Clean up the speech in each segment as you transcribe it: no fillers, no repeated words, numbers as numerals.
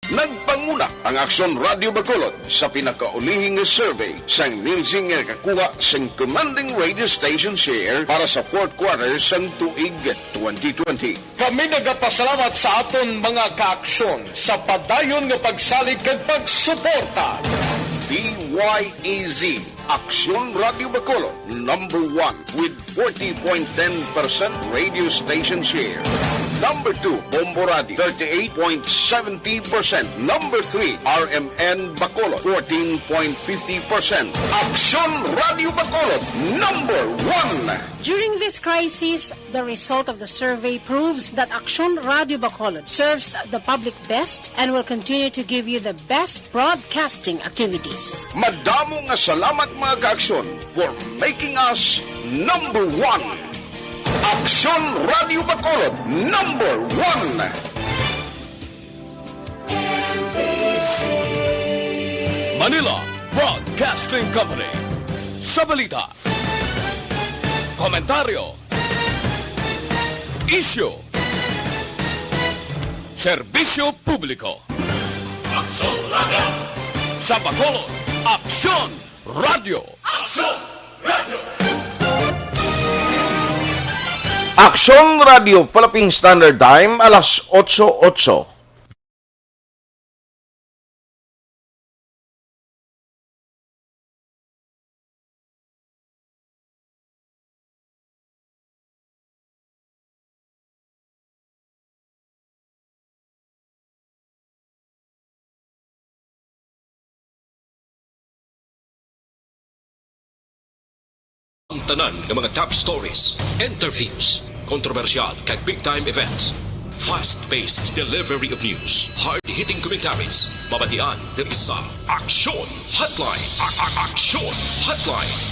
Nagpanguna ang Aksyon Radio Bacolod sa pinakaulihing survey sang ninsing nga kakuha sang commanding radio station share para sa fourth quarter sang tuig 2020. Kami nagapasalamat sa aton mga kaaksyon sa padayon nga pagsalig kag pagsuporta. DYEZ Aksyon Radio Bacolod, number 1 with 40.10% radio station share. Number 2, Bombo Radio, 38.70%. Number 3, RMN Bacolod, 14.50%. Aksyon Radio Bacolod, number 1. During this crisis, the result of the survey proves that Aksyon Radio Bacolod serves the public best and will continue to give you the best broadcasting activities. Madamo nga salamat mga kaaksyon for making us number 1. Aksyon Radio Bacolod, number 1. Manila Broadcasting Company. Sa balita, komentaryo, isyu, serbisyo publiko. Aksyon Radio. Sa Bacolod, Aksyon Radio. Aksyon Radio. Aksyon Radio, Philippine Standard Time, alas 8:08. Ang tanan ng mga top stories, interviews, kontrobersyal kag big-time events. Fast-paced delivery of news, hard-hitting commentaries, babatian diri sa Aksyon Hotline. Aksyon Hotline.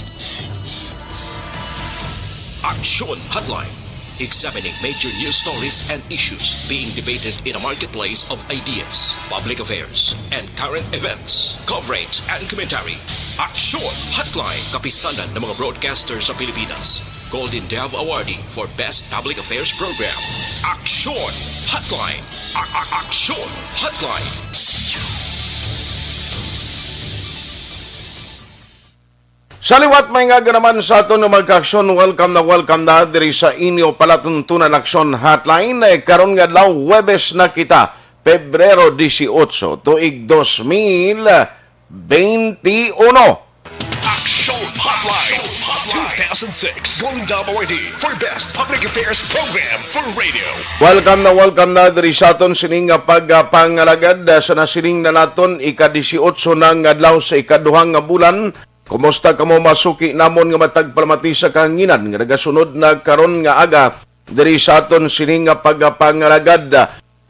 Aksyon Hotline. Examining major news stories and issues being debated in a marketplace of ideas, public affairs, and current events. Coverage and commentary. Aksyon Hotline. Kapisanan ng mga broadcasters sa Pilipinas. Golden Dove Awardee for Best Public Affairs Program. Aksyon Hotline. Aksyon Hotline. Sa liwat may nga naman sa ato ng magka-aksyon, welcome na diri sa inyo palatuntunan Aksyon Hotline. Karon nga daw Huwebes na kita, Pebrero 18, tuig 2021. Aksyon Hotline 2006 Golden Dove Awardee for Best Public Affairs Program for Radio. Welcome na diri sa aton sining nga pagpangalagad sa nasiling na naton ika-18 ng adlaw sa ikaduhang nga bulan. Kumusta kamo masuki namon nga matagpalamati sa kahanginan nga nagasunod na karon nga aga diri sa aton sining nga pagpangalagad.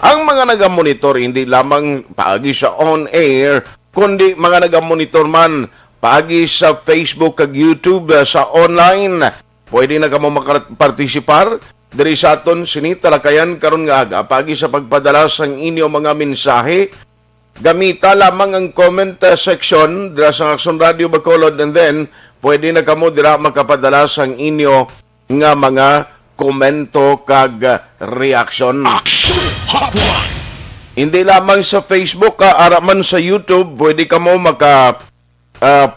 Ang mga nagamonitor hindi lamang paagi sa on air kundi mga nagamonitor man paagi sa Facebook kag YouTube sa online. Pwede na kamo makapartisipar diri sa aton sini talakayan karon nga aga paagi sa pagpadala sang inyo mga mensahe. Gamita lamang ang comment section dira sa Aksyon Radio Bacolod and then pwede na kamo dira makapadala sang inyo nga mga komento kag reaction. Aksyon Hotline. Hindi lamang sa Facebook araman sa YouTube pwede kamo maka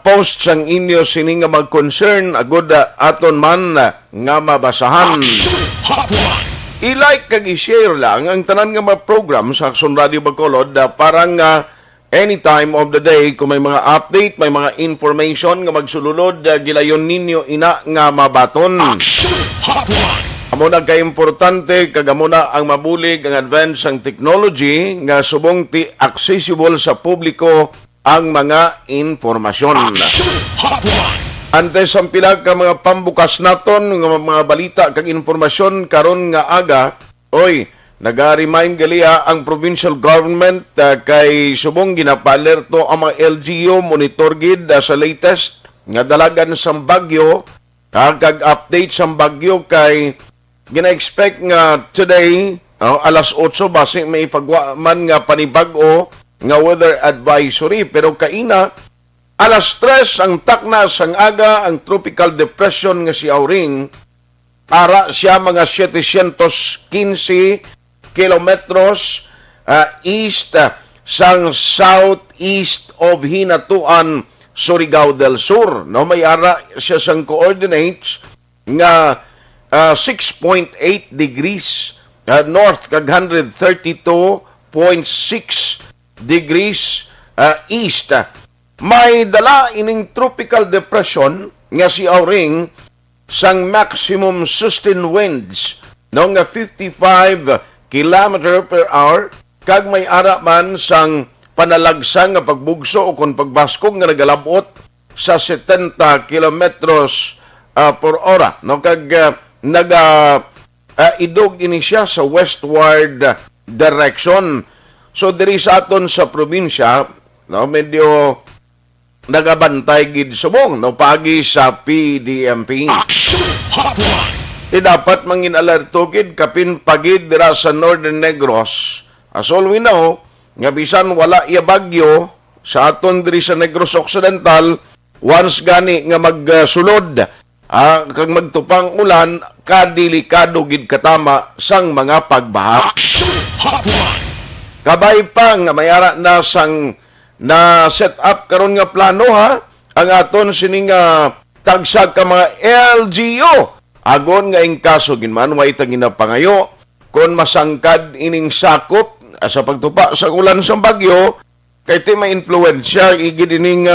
post sang inyo sini nga mag-concern agud aton man nga mabasahan. Aksyon Hotline. I-like kag i-share lang ang tanan nga mga program sa Aksyon Radio Bacolod parang anytime of the day kung may mga update, may mga information nga magsululod gilayon ninyo ina nga mabaton. Aksyon Hotline. Amo na kay importante kag amo na ang mabulig ang advance ang technology nga subong ti accessible sa publiko ang mga informasyon. Aksyon Hotline. Antes ang pila ka mga pambukas naton mga balita kag informasyon karon nga aga, oy, naga-remind gali ang provincial government kay subong ginapalerto ang mga LGU monitor gid sa latest nga dalagan sang bagyo kag update sang bagyo kay gina-expect nga today alas 8 base may pagwaman nga panibag-o nga weather advisory pero kaina alas 3 ang takna sang aga ang tropical depression nga si Auring para siya mga 715 kilometros east sang southeast of Hinatuan, Surigao del Sur. No, may ara siya sang coordinates nga 6.8 degrees north kag 132.6 degrees east. May dala ining tropical depression nga si Auring sang maximum sustained winds no nga 55 km per hour kag may ara man sang panalagsang nga pagbugso o kon pagbaskog nga nagalabot sa 70 kilometros per hora no kag idog ini siya sa westward direction. So diri sa aton sa probinsya no medyo nagabantay gid subong no pagi sa PDMP. Action Hotline. Dapat mangin alerto gid kapin pagid dira sa Northern Negros. As all we know, nga bisan wala iya bagyo sa aton diri sa Negros Occidental, once gani nga magsulod kag magtupang ulan, kadelikado gid katama sang mga pagbaha. Action Hotline. Kabay pa nga mayara na sang na set up karon nga plano ang aton sining tagsag ka mga LGU. Agon nga ing kaso ginman way tangina pangayo kon masangkad ining sakop sa pagtupa sa ulan sa bagyo kay ti may influensya igid ining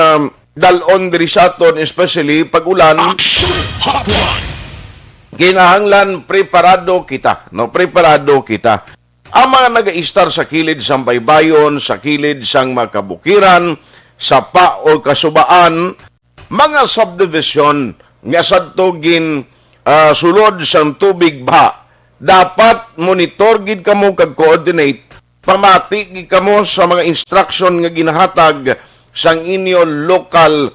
dalon diri sa aton especially pag ulan. Action Hotline. Kinahanglan preparado kita ang mga nag-istar sa kilid sang baybayon, sa kilid sang makabukiran, sa pa o kasubaan, mga subdivision nga sadto gin sulod sang tubig ba. Dapat monitor gid kamo kag coordinate, pamati gid kamo sa mga instruction nga ginahatag sang inyo local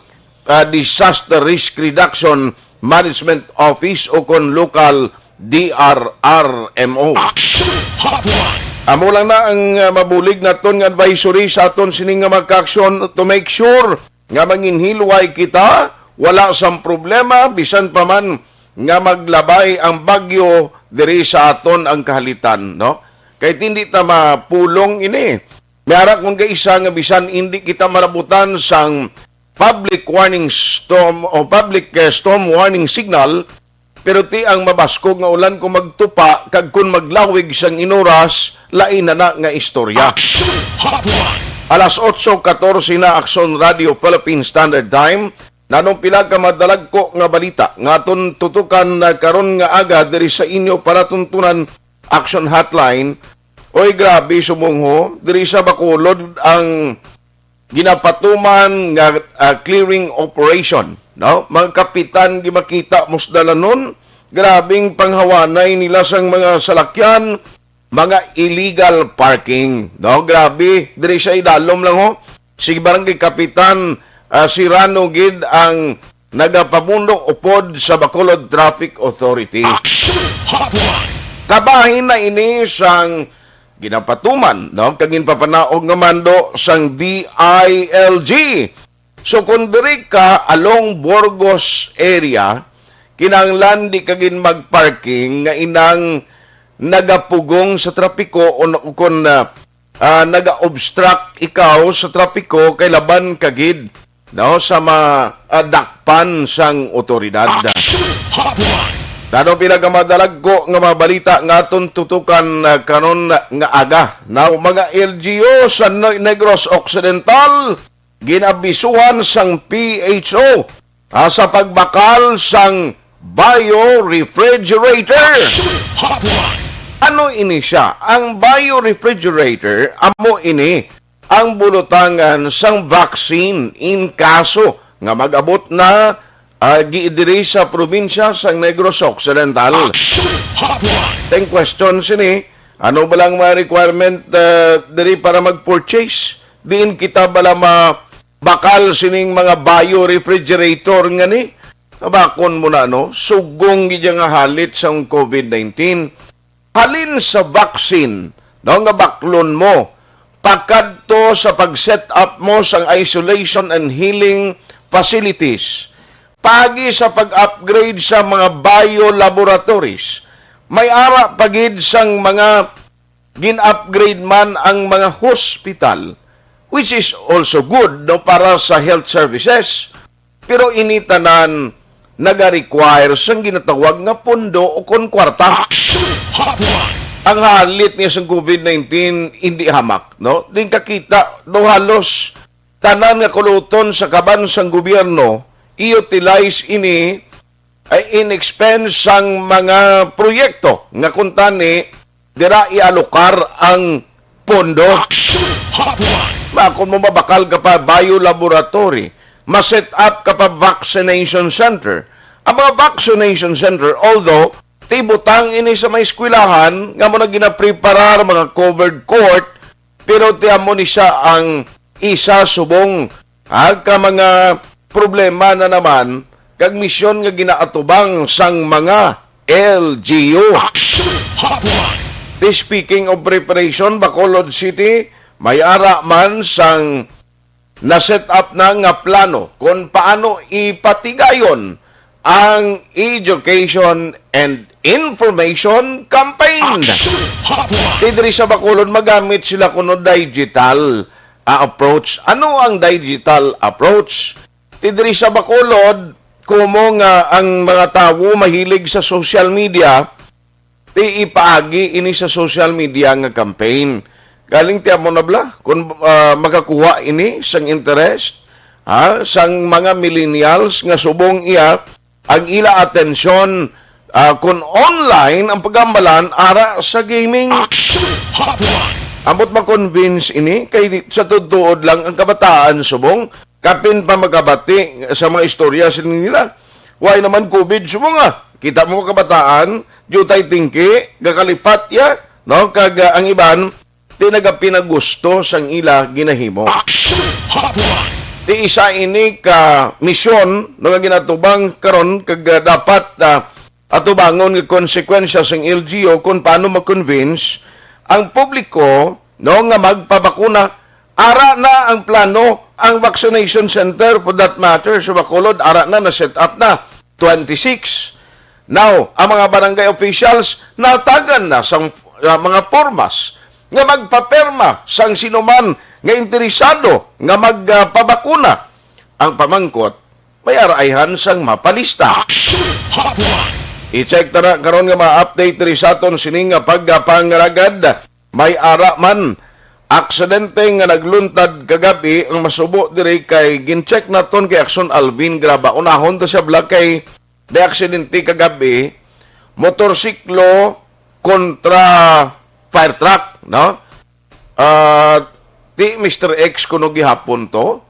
disaster risk reduction management office o kon local DRRMO. Action Hotline. Amo lang na ang mabulig naton nga advisory sa aton sining nga magka-action to make sure nga manginhilway kita, wala sang problema bisan pa man nga maglabay ang bagyo diri sa aton ang kahalitan, no? Kay hindi ta mapulong ini. Mayara kung isa nga bisan hindi kita marabutan sang public warning storm o public storm warning signal, pero ti ang mabaskog nga ulan kung magtupa kag kun maglawig sang inuras lain na nga istorya. Action Hotline. Alas 8:14 na Action Radio Philippine Standard Time. Nanong pila ka madalag ko nga balita nga aton tutukan karon nga aga diri sa inyo para tuntunan Action Hotline. Oy grabe sumungho diri sa Bacolod ang ginapatuman nga clearing operation. No? Mga kapitan gimakita musdalanon, grabing panghawanay nila sang mga salakyan, mga illegal parking. No? Grabe, diri sa idalom lang ho. Si barangay kapitan si Rano Gid ang nagapabundok upod sa Bacolod Traffic Authority. Action Hotline. Kabahin na ini sang ginapatuman, no? Kagin papanaog nga mando sang DILG. So kung diri ka along Burgos area, kinahanglan di kagin magparking nga inang nagapugong sa trapiko o kung naga-obstruct ikaw sa trapiko kay laban kagid no sa dakpan sang otoridad. Action Hotline. Dano pinagamadalag ko nga mabalita nga aton tutukan karon nga aga. Now mga LGU sa Negros Occidental ginabisuhan sang PHO sa pagbakal sang biorefrigerator. Action Hotline. Ano ini siya? Ang biorefrigerator, amo ini ang bulutangan sang vaccine in kaso nga mag-abot na giidiri sa probinsya sang Negros Occidental. Action Hotline. Teng question sini, ano ba lang mga requirement diri para mag-purchase? Diin kita bala bakal sining mga biorefrigerator nga ni? Bakon mo na no? Sugong gidya nga halit sang COVID-19. Halin sa vaccine, no, nga baklon mo, pakadto sa pag-set up mo sang isolation and healing facilities, pagi sa pag-upgrade sa mga biolaboratories, may ara pagid sang mga gin-upgrade man ang mga hospital, which is also good no para sa health services. Pero initanan naga-require sang ginatawag nga pondo o kon kwarta. Action Hotline. Ang halit niya sa COVID-19 hindi hamak, no? Din kakita do halos tanan nga kuluton sa kaban sang gobyerno i-utilize ini ay in-expense sang mga proyekto nga kuntani dira ialokar ang pondo. Action Hotline. Kung mo mabakal ka pa biolaboratory, ma-set up ka pa vaccination center. Ang mga vaccination center, although tibutang ini sa may eskwelahan, nga mo na ginapreparar mga covered court, pero tiyan mo ni siya ang isa subong ka mga problema na naman kag misyon nga ginaatubang sang mga LGU. Action Hotline. Speaking of preparation, Bacolod City, may ara man sang na-set up na nga plano kung paano ipatigayon ang education and information campaign. Action Hotline. Tidri sa Bacolod, magamit sila kuno digital approach. Ano ang digital approach? Tidri sa Bacolod, kumo nga ang mga tao mahilig sa social media, ti ipaagi ini sa social media nga campaign. Galing tiyan mo na bla, kung makakuha ini sang interest, sang mga millennials nga subong iya, ang ila atensyon kung online ang pagambalan ara sa gaming. Action Hotline. Amot ma-convince ini, kay sa tutuod lang ang kabataan subong, kapin pa magkabati sa mga istorya sila nila. Why naman COVID subong kita mo kabataan, jutay tingki, gakalipat ya, no? Kag ang iban, tinaga pinagusto sang ila ginahimo. Action Hotline. Ti isa ini ka misyon no nga ginatubang karon kag dapat atubangon nga konsekwensya sang LGU kung paano ma-convince ang publiko no nga magpabakuna. Ara na ang plano, ang vaccination center for that matter sa Bacolod, ara na set up na 26. Now, ang mga barangay officials natagan na sang mga pormas nga magpaperma sang sinuman nga interesado nga magpabakuna. Ang pamangkot, may arayhan sang mapalista. Action Hotline. I-check na karon nga ma-update rin sa aton sining nga pagpangaragad. May ara man aksidente nga nagluntad kagabi ang masubo diri kay gincheck naton kay Action Alvin Graba. Unahon to siya black kay may aksidente kagabi, motorsiklo kontra fire truck, no? Ti Mr. X kuno gihapon to.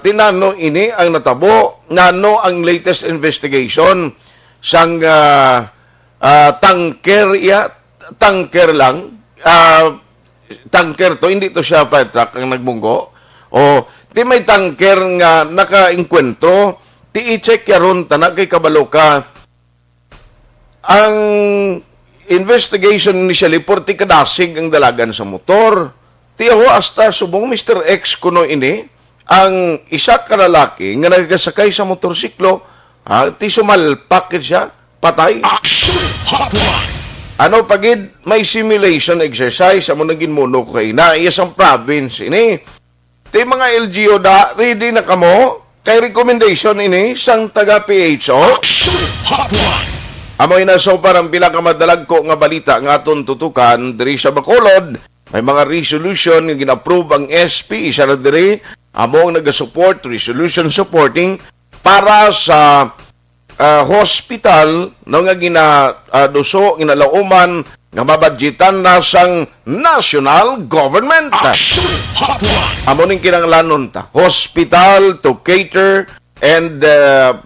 Tinano ini ang natabo, ngano ang latest investigation sang tanker lang, tanker to, hindi to siya fire truck ang nagmunggo. O, ti may tanker nga naka-inkwentro, ti i-check yaron tanag kay kabalo ka. Ang investigation initially, porti kadasig ang dalagan sa motor. Ti ho hasta subong Mr. X kuno ini, ang isa ka lalaki nga nagasakay sa motorsiklo, ti sumalpak siya, patay. Action Hotline. Ano pagid may simulation exercise amo naging mono kay na isang province ini. Ti mga LGU da ready na kamo kay recommendation ini sang taga PHO. Action Hotline. Amoy na so parang pila ka madalag ko nga balita nga aton tutukan diri sa Bacolod. May mga resolution nga gina-approve ang SP isa na diri among naga-support resolution supporting para sa hospital no nga ginaduso ginalauman nga mabadgetan na sang national government. Action Hotline. Amo ning kinahanglanon ta hospital to cater and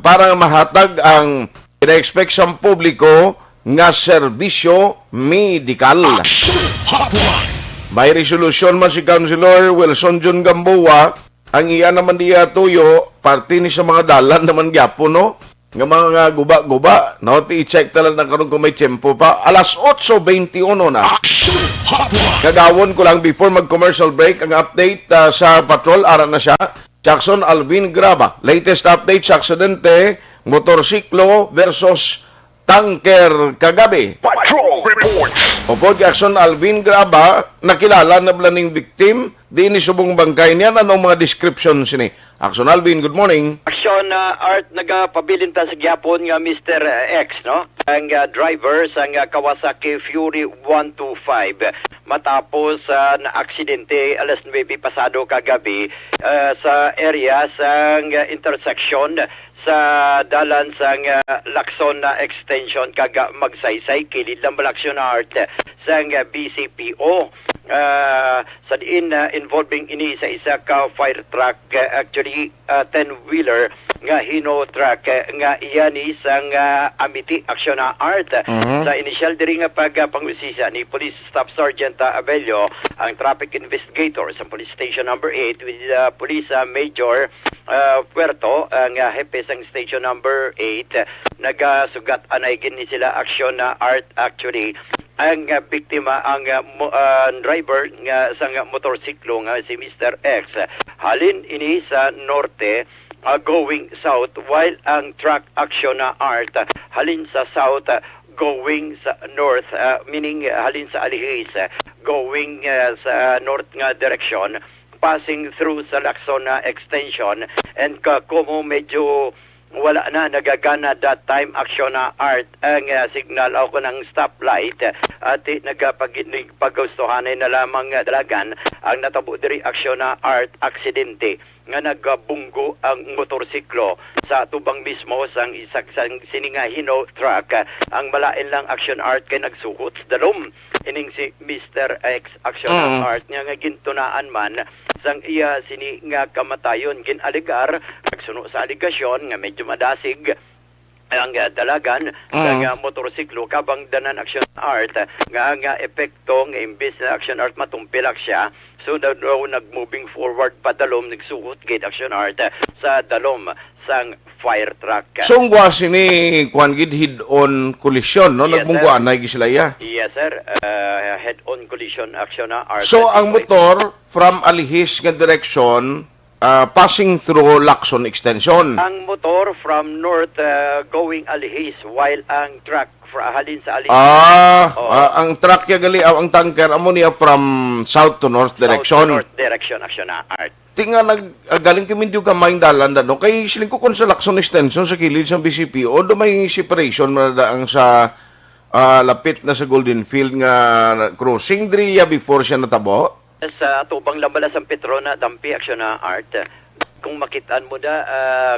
para mahatag ang ina-expect sa publiko nga serbisyo medikal. Action Hotline. May resolution man si Councilor Wilson John Gamboa, ang iya naman diya tuyo, parte ni sa mga dalan naman gyapon no, nga mga guba-guba, no, i-check talang na karon kung may tempo pa. Alas 8:21 na. Action Hotline. Kagawon ko lang before mag-commercial break, ang update sa patrol, ara na siya. Jackson Alvin Graba. Latest update sa aksidente, motorsiklo versus tanker kagabi. Patrol reports. Opo, Jackson Alvin Graba, nakilala na bala ning victim, di ni subong bangkay niya, anong mga description sini? Action Alvin, good morning. Action Art nagapabilin ta sa gyapon nga Mr. X, no? Ang driver sa Kawasaki Fury 125 matapos na aksidente alas 9 pasado kagabi sa area sa intersection sa dalan sa Lacson extension kaga magsaysay kilid lang Action Art sa BCPO. Sa diin involving ini sa isa ka fire truck, actually 10-wheeler nga hino truck nga iyani sang Amity Action Art. Sa initial diri nga pagpangusisa ni Police Staff Sergeant Abelio, ang traffic investigator sa Police Station number 8 with Police Major Puerto, ang hepe sang Station number 8, nagasugat anay gini sila Action Art actually. Ang biktima ang driver nga sa motorsiklo nga si Mr. X halin ini sa norte going south, while ang truck Action Art halin sa south going sa north, meaning halin sa Alihis going sa north nga direction, passing through sa Lacson extension. And como medyo wala na nagagana that time Action Art ang signal ako ng stoplight at paggustuhanay na lamang dalagan ang natabo diri Action Art aksidente nga nagbunggo ang motorsiklo sa tubang mismo sang isang siningahino truck. Ang malain lang Action Art kay nagsuhot sa dalom ining si Mr. X Action Art nga gintunaan man sang iya sini nga kamatayon ginaligar nagsuno sa aligasyon nga medyo madasig ang dalagan sa motorsiklo kabang danan Action Art nga epekto nga imbis na Action Art matumpilak siya, so daw nag-moving forward padalom nagsuhot gid Action Art sa dalom sang fire truck. So, ang sini kuan gid head-on collision, no? Yes, Nagbungguan na sila ya. Yes sir, head-on collision Action Art. So, ang motor from Alihis nga direction passing through Lacson extension. Ang motor from north going Alihis, while ang truck halin sa Alihis. Ang truck ya gali ang tanker amo niya from south to north direction. South to north direction Action Art. Tinga galing kami diyo ka maing dalan no kay siling ko kon sa Lacson extension sa kilid sa BCPO do may separation na ang sa lapit na sa Golden Field nga crossing diri before siya natabo. Sa tubang lambala sa Petrona, Dampi Action Art. Kung makitaan mo da,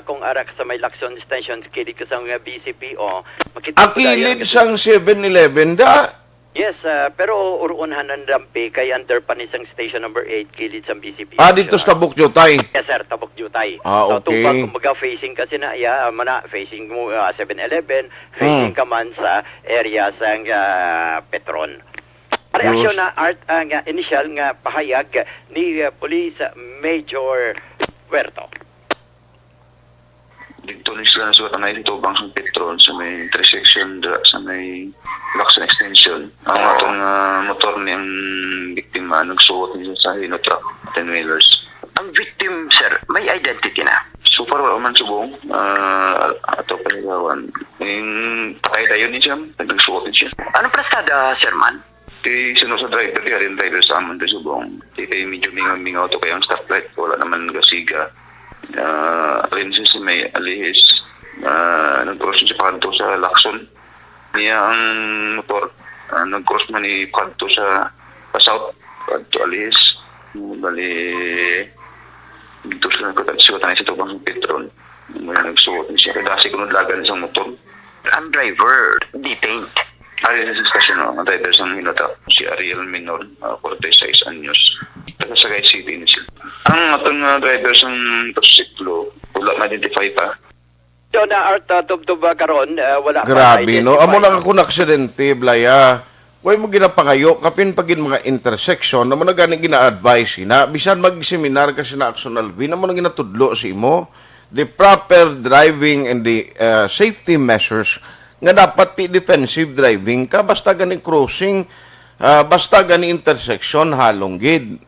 kung arak sa may Lacson Extension, kilid ko sa mga BCPO, makita Ang kilid sang 7-Eleven da. Yes, pero uruunhan ng Dampi kay under pa ni sang Station number 8, kilid sa BCPO. Dito sa Tabuk Jutay. Yes sir, Tabok Jutay. Okay. So tubang kumbaga facing kasi na facing mo 7-Eleven, facing ka man sa area sang Petron. Reaksyon na Art ang initial nga pahayag ni Police Major Puerto. Dito na sila nasuot ang dito bang sa Petron sa may intersection sa may Lacson extension. Ang atong motor niyang biktima nagsuot niya sa hino truck 10-wheelers. Ang victim, sir, may identity na. So far wala man subong ato paligawan. Yung pakay tayo ni Jam, nagsuot niya. Anong prastada, sir man? Kay sino sa driver, di rin driver sa amon tayo subong. Di kayo medyo mingaw to kayang stoplight, wala naman gasiga. Alin siya si may Alihis, nag-cross siya pakanto sa Lacson. Niya ang motor, nag-cross man ni pakanto sa south, pakanto Alihis. Bali, dito siya nagkatansyo tayo sa tubang ng Petron. Nagsuot niya siya, kaya kasi kunudlagan sa motor. Ang driver, detained. Ariel sa station, ang driver sa Minota, si Ariel Minor, 46 anyos. Taga Sagay City ni siya. Ang atong driver sa motorsiklo, wala ma-identify pa. So na Art tubtub karon wala Grabe no. Amo na ako na aksidente blaya. Way mo ginapangayo kapin pagin mga intersection na mo na gani gina-advise na bisan mag-seminar kasi na Action Alvin na mo na ginatudlo si mo the proper driving and the safety measures nga dapat ti defensive driving ka basta gani crossing basta gani intersection halong gid.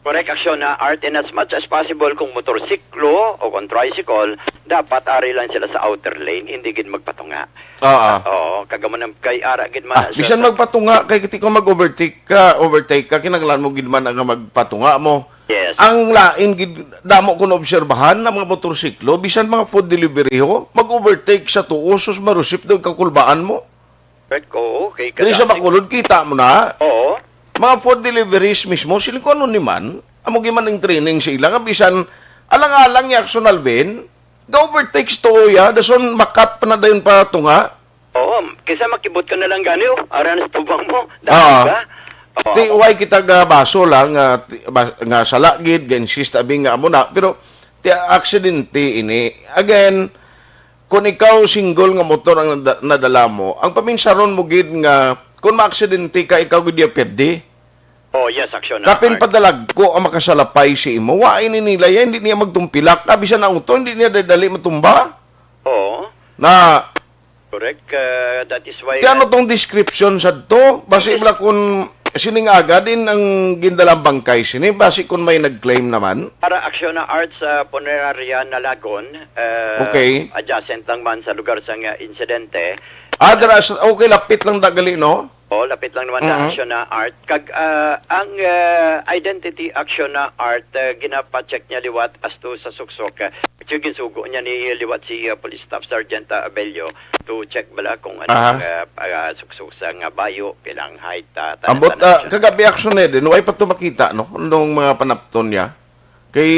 Correct action na art, in as much as possible kung motorsiklo o kung tricycle, dapat ari lang sila sa outer lane, hindi gid magpatunga. Oo, kagaman ng kay ara gid man. Bisan magpatunga kay kiti ko overtake ka kinahanglan mo gid man ang magpatunga mo. Yes. Ang lain gid damo ko obserbahan ng mga motorsiklo bisan mga food delivery ho, mag-overtake sa tuosos marusip daw kakulbaan mo. Correct, oo, kay Dili sa bakulod kita mo na. Oo. Mga food deliveries mismo, sila ko ano ni man, amo giman ng training sa ila, nga bisan, alang-alang yung action alben, ga-overtakes to ya, dason makat pa na dayon pa tunga. Oo, kaysa makibot ka na lang gani, aran sa tubang mo. Oo. Ba? Ti way kita ga baso lang, nga salagid, ga insist, abing nga amo na, pero ti aksidente ini, again, kung ikaw single nga motor ang nadala mo, ang paminsaron mo gid nga, kung ma-aksidente ka, ikaw gid pwede. Oh, yes, action na Kapin art. padalag ko ang makasalapay si imo, wain ni nila yan, hindi niya magtumpilak. Kabisan na auto, hindi niya dadali matumba. Oo, Na, correct. That is why... ti ano tong description sa to? Basi bala kung sining aga din ang gindalang bangkay sini, basi kung may nag-claim naman. Para action na art sa Poneraria na Lagon, Okay. adjacent lang man sa lugar sa insidente. Okay, lapit lang dagali, no? O, lapit lang naman sa action na art. Ang identity action na art, ginapacheck niya liwat as to sa suksok. Ito ginsugo niya ni liwat si Police Staff Sergeant Abelio to check bala kung ano suksok sa nga bayo, kilang height. Ambot, kagabi action na din, way pa to makita, no? Nung mga panapton niya. Kay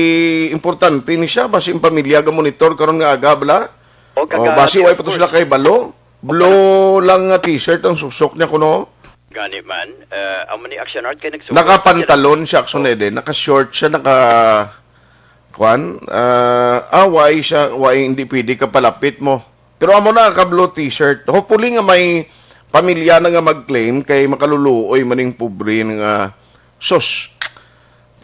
importante ni siya, basi yung pamilya ga monitor karon nga aga bala. O, Basi way pa to sila kay balo. Blue lang nga t-shirt ang susok niya kuno. Gani man, amo ni action art kay nagsugo. Nakapantalon siya action din, naka-short siya, way siya, way hindi pwede ka palapit mo. Pero amo na ka-blue t-shirt. Hopefully nga may pamilya na nga mag-claim kay makaluluoy maning pobre nga sus.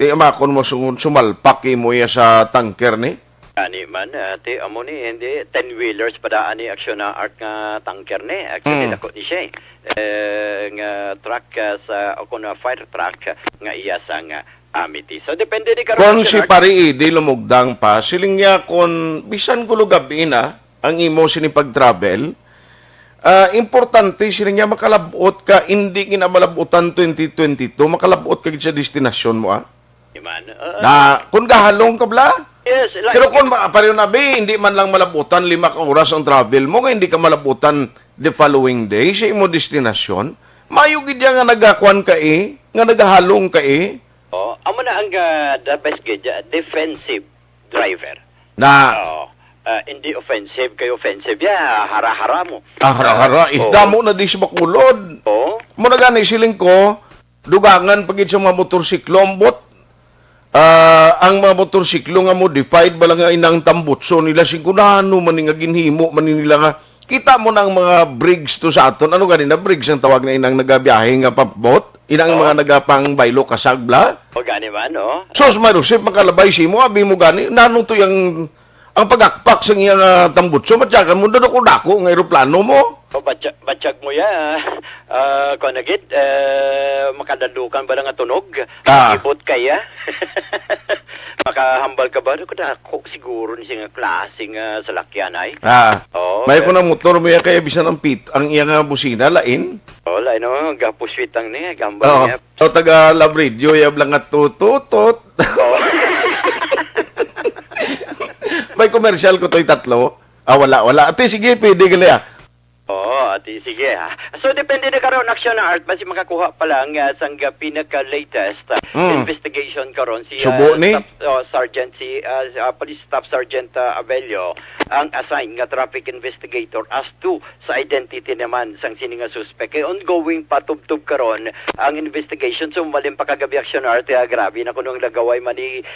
Ti amakon mo sumalpak mo ya sa tanker ni. Ani man, ate, amo ni, hindi, 10-wheelers padaan ni action na art nga tanker ni. Actually, dako ni siya nga truck sa, o kung fire truck nga iya sa nga Amity. So, depende ni karon Kung action si art. Pariidi lumugdang pa, siling niya kung bisan gulo gabi na, ang imo sinipag-travel, importante siling niya makalabot ka, hindi kinamalabutan 2022, makalabot ka sa destinasyon mo, Man, Na, kung gahalong ka bla, yes, like, pero kung pareho na be, hindi man lang malabutan 5 ka oras ang travel mo, kaya hindi ka malabutan the following day sa imo destinasyon, mayugid nga nagakuan ka nga nagahalong ka oh, amo na ang the best gauge, defensive driver. na Oh, hindi offensive, kay offensive, hara-hara mo. hara-hara, Oh. damo na di siya makulod. Oh, Muna gani siling ko, dugangan pagit sa mga motorsiklo, ambot, ang mga motorsiklo nga modified bala nga inang tambutso nila sigurano man nga ginhimo man nila nga kita mo na ang mga brigs to sa aton ano ganina brigs ang tawag na inang nagabiyahe nga pambot inang mga nagapang baylo kasagla o gani man, no? sos marusip makalabay si mo abi mo gani nano to yung ang pagakpak sa iyang tambutso matyagan mo dako nga eroplano mo. O batsyag mo kung nagit, makadalukan ba nga tunog? Ibot kaya? Makahambal ka ba? Ako siguro ni siya klaseng salakyan ay. Oh, May ko na motor mo kaya bisan ang ang iyang busina lain. Wala, no? Gapuswit ang niya, gambal niya. So, taga Love Radio, yab lang nga tututot. Oh. May commercial ko to'y tatlo. Wala. Ate, sige, pwede gali Oo, ati, sige ha. So, depende na karon action na art, basi makakuha pa lang sang pinaka-latest investigation karon si Subo ni? Sergeant, Police Staff Sergeant Abelio, ang assigned nga traffic investigator as to sa identity naman sang sini nga suspect. Kaya ongoing patubtub karon ang investigation. So, malim pa kagabi action art, grabe na kunong lagaway man ni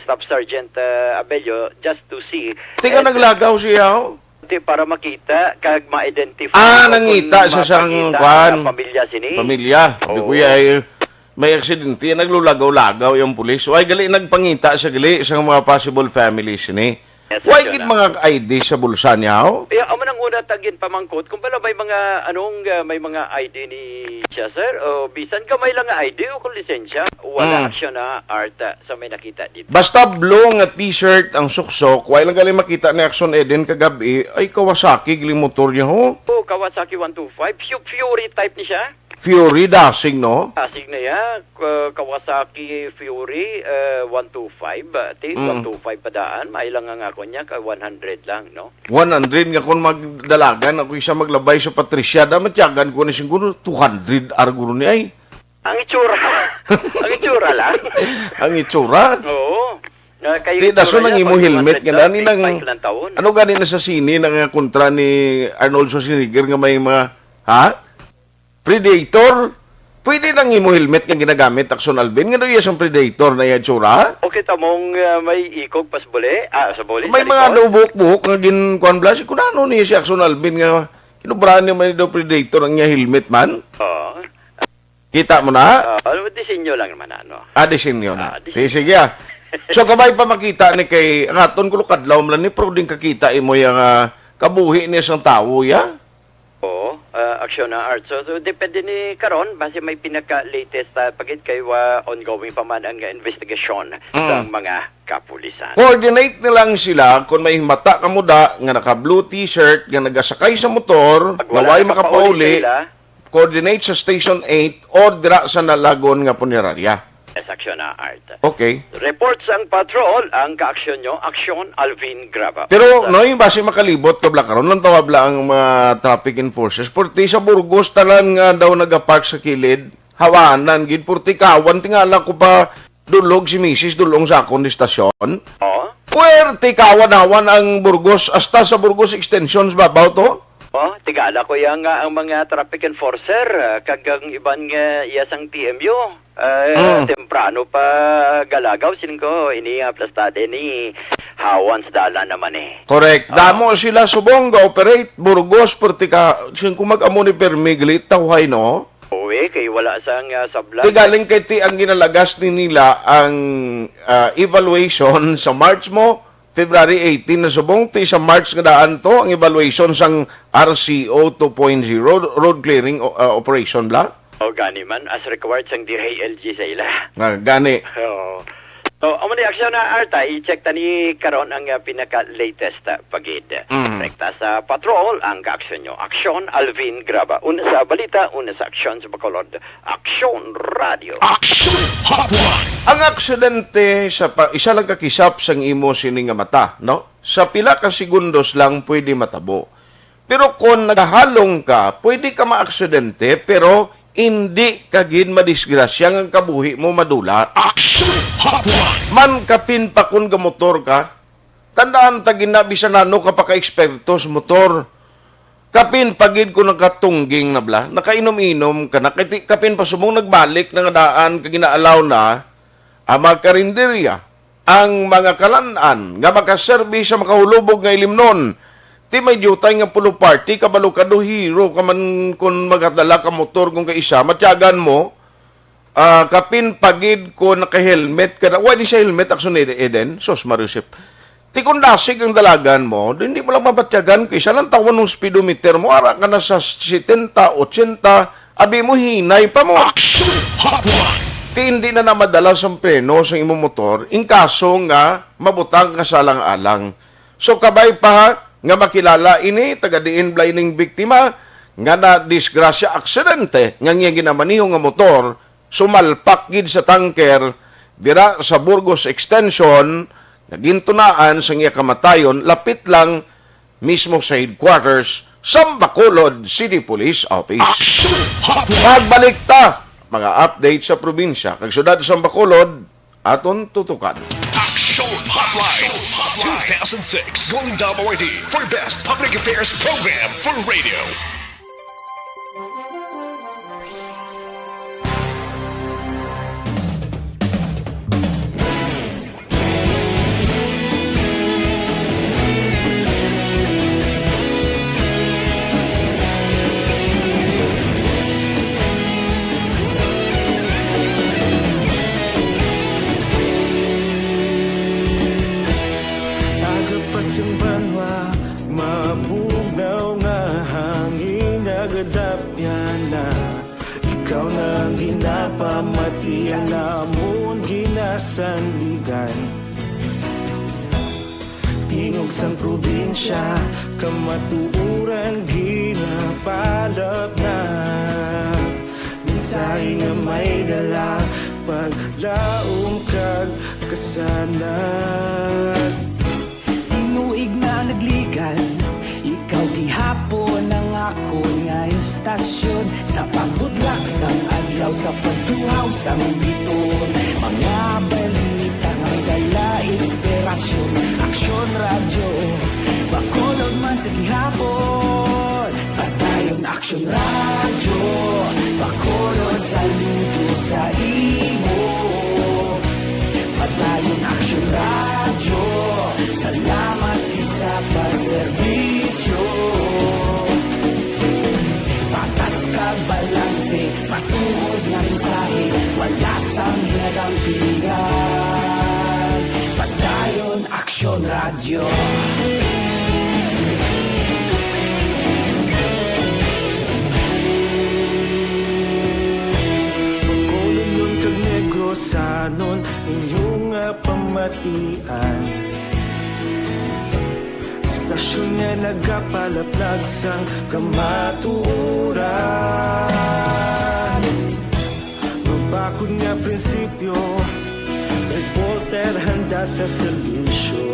Staff Sergeant Abelio just to see. Tika naglagaw siya, Para makita kag ma-identify nangita siya sang kwan. Pamilya sini. Pamilya. Sabi ko may aksidente, naglulagaw-lagaw yung pulis. Ay, gali, nagpangita siya gali sa mga possible families ni. Yes, Why yun gid na. mga ID sa bulsa niya, ho? Amo nang una tagin pamangkot kung pala may mga may mga ID ni siya sir o bisan kamay lang nga ID o kung lisensya wala aksyon na art sa may nakita dito. Basta blue nga t-shirt ang suksok, why lang gali makita ni Action Eden kagabi, ay Kawasaki giling motor niya, ho? Oh, Kawasaki 125 Fury type ni siya. Fury dashing, no? Asig na ya, Kawasaki Fury 125, 125 padaan, mailang nga ako niya, 100 lang, no? 100 nga kung magdalagan, ako isa maglabay sa Patricia, damat yagan ko na siguro 200 arguro ni ay. Ang itsura, ang itsura lang. Ang itsura. Oo. Di, daso nang imo helmet nga nani nang, taon. ano gani na sa sini nang kontra ni Arnold Schwarzenegger nga may mga, ha? Predator? Pwede nang imo helmet nga ginagamit, Action Alvin, nga doon yung Predator na yung itsura? Okay, tamong may ikog pas bole. Sa bole. May sa mga likod. buhok-buhok nga ginkuan blas, kung ano niya si Action Alvin nga, kinubrahan niya man daw Predator ang niya helmet man. Oo. Kita mo na? Disenyo lang naman, ano. Disenyo na. disenyo. Sige So, kabay pa makita ni kay, ang aton ko kadlaw mo lang ni, pero din kakita mo yung kabuhi niya sa tao, ya? Oo, aksyon na art. So, depende ni karon base may pinaka-latest pagit kay ongoing pa man ang investigasyon sa mga kapulisan. Coordinate na lang sila kung may mata ka muda, nga naka-blue t-shirt, nga nagasakay sa motor, Pag nga wala way na makapauli, sila, coordinate sa Station 8 or dira sa Nalagon nga punerarya. yes, aksyon na art. Okay. Reports ang patrol, ang kaaksyon nyo, aksyon Alvin Graba. Pero noy base makalibot kabla karon lang tawabla ang mga traffic enforcers purti sa Burgos talan nga daw nagapark sa kilid hawanan gid purti kawan tingala ko pa dulog si Mrs. dulong sa akong di stasyon. Oo. Puerti kawan-hawan ang Burgos hasta sa Burgos extensions babaw to. Oh, tigala ko yang ang mga traffic enforcer kagang iban nga iyasang TMU. Temprano pa galagaw sin ko ini plastade ni Hawans dala naman eh. Correct. Damo sila subong ga operate Burgos purti ka sin kumag-amo ni permigli tawhay no. Uwe kay wala sang sablan. Ti galing kay ti ang ginalagas ni nila ang evaluation sa March mo February 18 na subong ti sa March nga daan to ang evaluation sang RCO 2.0 road clearing operation bla. O gani man as required sang DILG sa ila. Nga gani. Oh. So, amo ni aksyon na arta, i-check tani karon ang pinaka-latest pagid. Rekta sa patrol ang kaaksyon nyo. Aksyon Alvin Graba. Una sa balita, una sa aksyon sa Bacolod. Aksyon Radio. Action Hotline. Ang aksidente sa isa lang kakisap sang imo sini nga mata, no? Sa pila ka segundos lang pwede matabo. Pero kung nagahalong ka, pwede ka maaksidente pero hindi ka gid madisgrasya ang kabuhi mo madula. Action Hotline. Man kapin pa kung gamotor ka, tandaan tagin na bisan nano ka pa ka-eksperto sa motor. Kapin pagid ko nakatungging na bla, nakainom-inom ka na, kapin pa sumong nagbalik na nga daan ka ginaalaw na, ang mga karinderya, ang mga kalanan, nga makaservice sa makahulubog nga ilimnon, ti may jutay nga pulo party, kabalo ka do hero, ka man kung magadala ka motor kung kaisa, matyagan mo, kapin pagid ko naka-helmet ka na, wala siya helmet, Action Eden, sos marisip. Ti kung dasig ang dalagan mo, hindi mo lang mapatyagan, kaysa lang tawan ng speedometer mo, ara ka na sa 70, 80, abi mo hinay pa mo. Action Hotline. Ti hindi na namadala sa preno sa imong motor, in kaso nga mabutang ka sa alang-alang. So kabay pa ha, nga makilala ini taga-diin blining biktima nga na disgrasya aksidente nga niya ginamaniho nga motor sumalpak gid sa tanker dira sa Burgos Extension nga gintunaan sa iya kamatayon lapit lang mismo sa headquarters sa Bacolod City Police Office. Action Hotline. Pagbalik ta mga update sa probinsya kag syudad sa Bacolod aton tutukan. Action Hotline. 2006 Golden Award for Best Public Affairs Program for Radio. Bago pa namon ginasandigan. Tingog sang probinsya, kamatuuran ginapalap na. Minsay nga may dala, paglaom kag kasanag. Tinuig na nagligan, ikaw gihapon ang ako nga istasyon. Sa pagbudlak sang adlaw, sa pagtuhaw sang biton. Mga balita nga may dala inspirasyon. Aksyon radyo, bakolod man sa gihapon. Padayon aksyon radyo, bakolod saludo sa imo. Padayon aksyon radyo, salamat isa pagserbisyo. Patas kag balanse, patuod nga mensahe, wala sang hinadampingan. Padayon aksyon radyo. Bakolod nun kag Negrosanon, inyong pamatian. Istasyon nga nagapalaplag sang kamaturan. Mabakod nga prinsipyo, reporter handa sa serbisyo.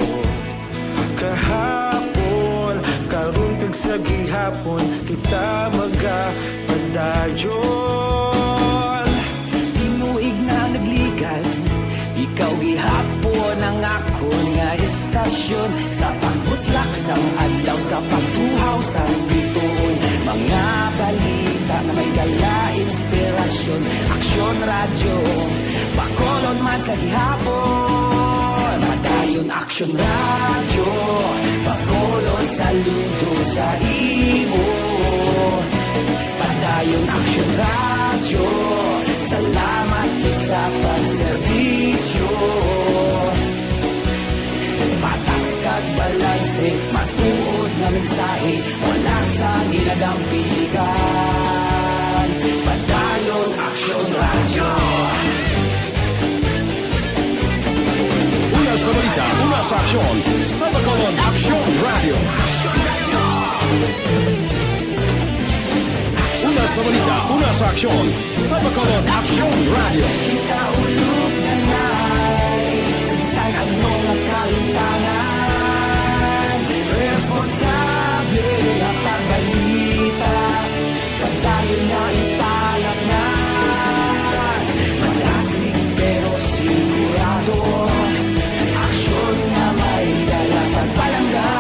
Kahapon, karun kag sa gihapon, kita magapadayon. Tinuig na nagligan, ikaw gihapon ang ako nga istasyon. Sa pagbutlak sang adlaw, sa pagtuhaw sang biton. Mga balita na may dala inspirasyon. Aksyon radyo, bakolod man sa gihapon. Padayon aksyon radyo, bakolod saludo sa imo. Padayon aksyon radyo, salamat sa pagserbisyo. Patas kag balanse, matuod nga mensahe, wala sang ginadampigan. Padayon aksyon radyo. Una sa balita, una sa aksyon, sa Bacolod Aksyon Radio. Una sa balita, una sa aksyon, sa Bacolod Aksyon Radio. Kita ulog na na'y sabisan ang mga kalintangan. Responsable ang pagbalita, pagdayo na ipalat na. Malasig pero sigurado, aksyon na may dalang pagpalanggan.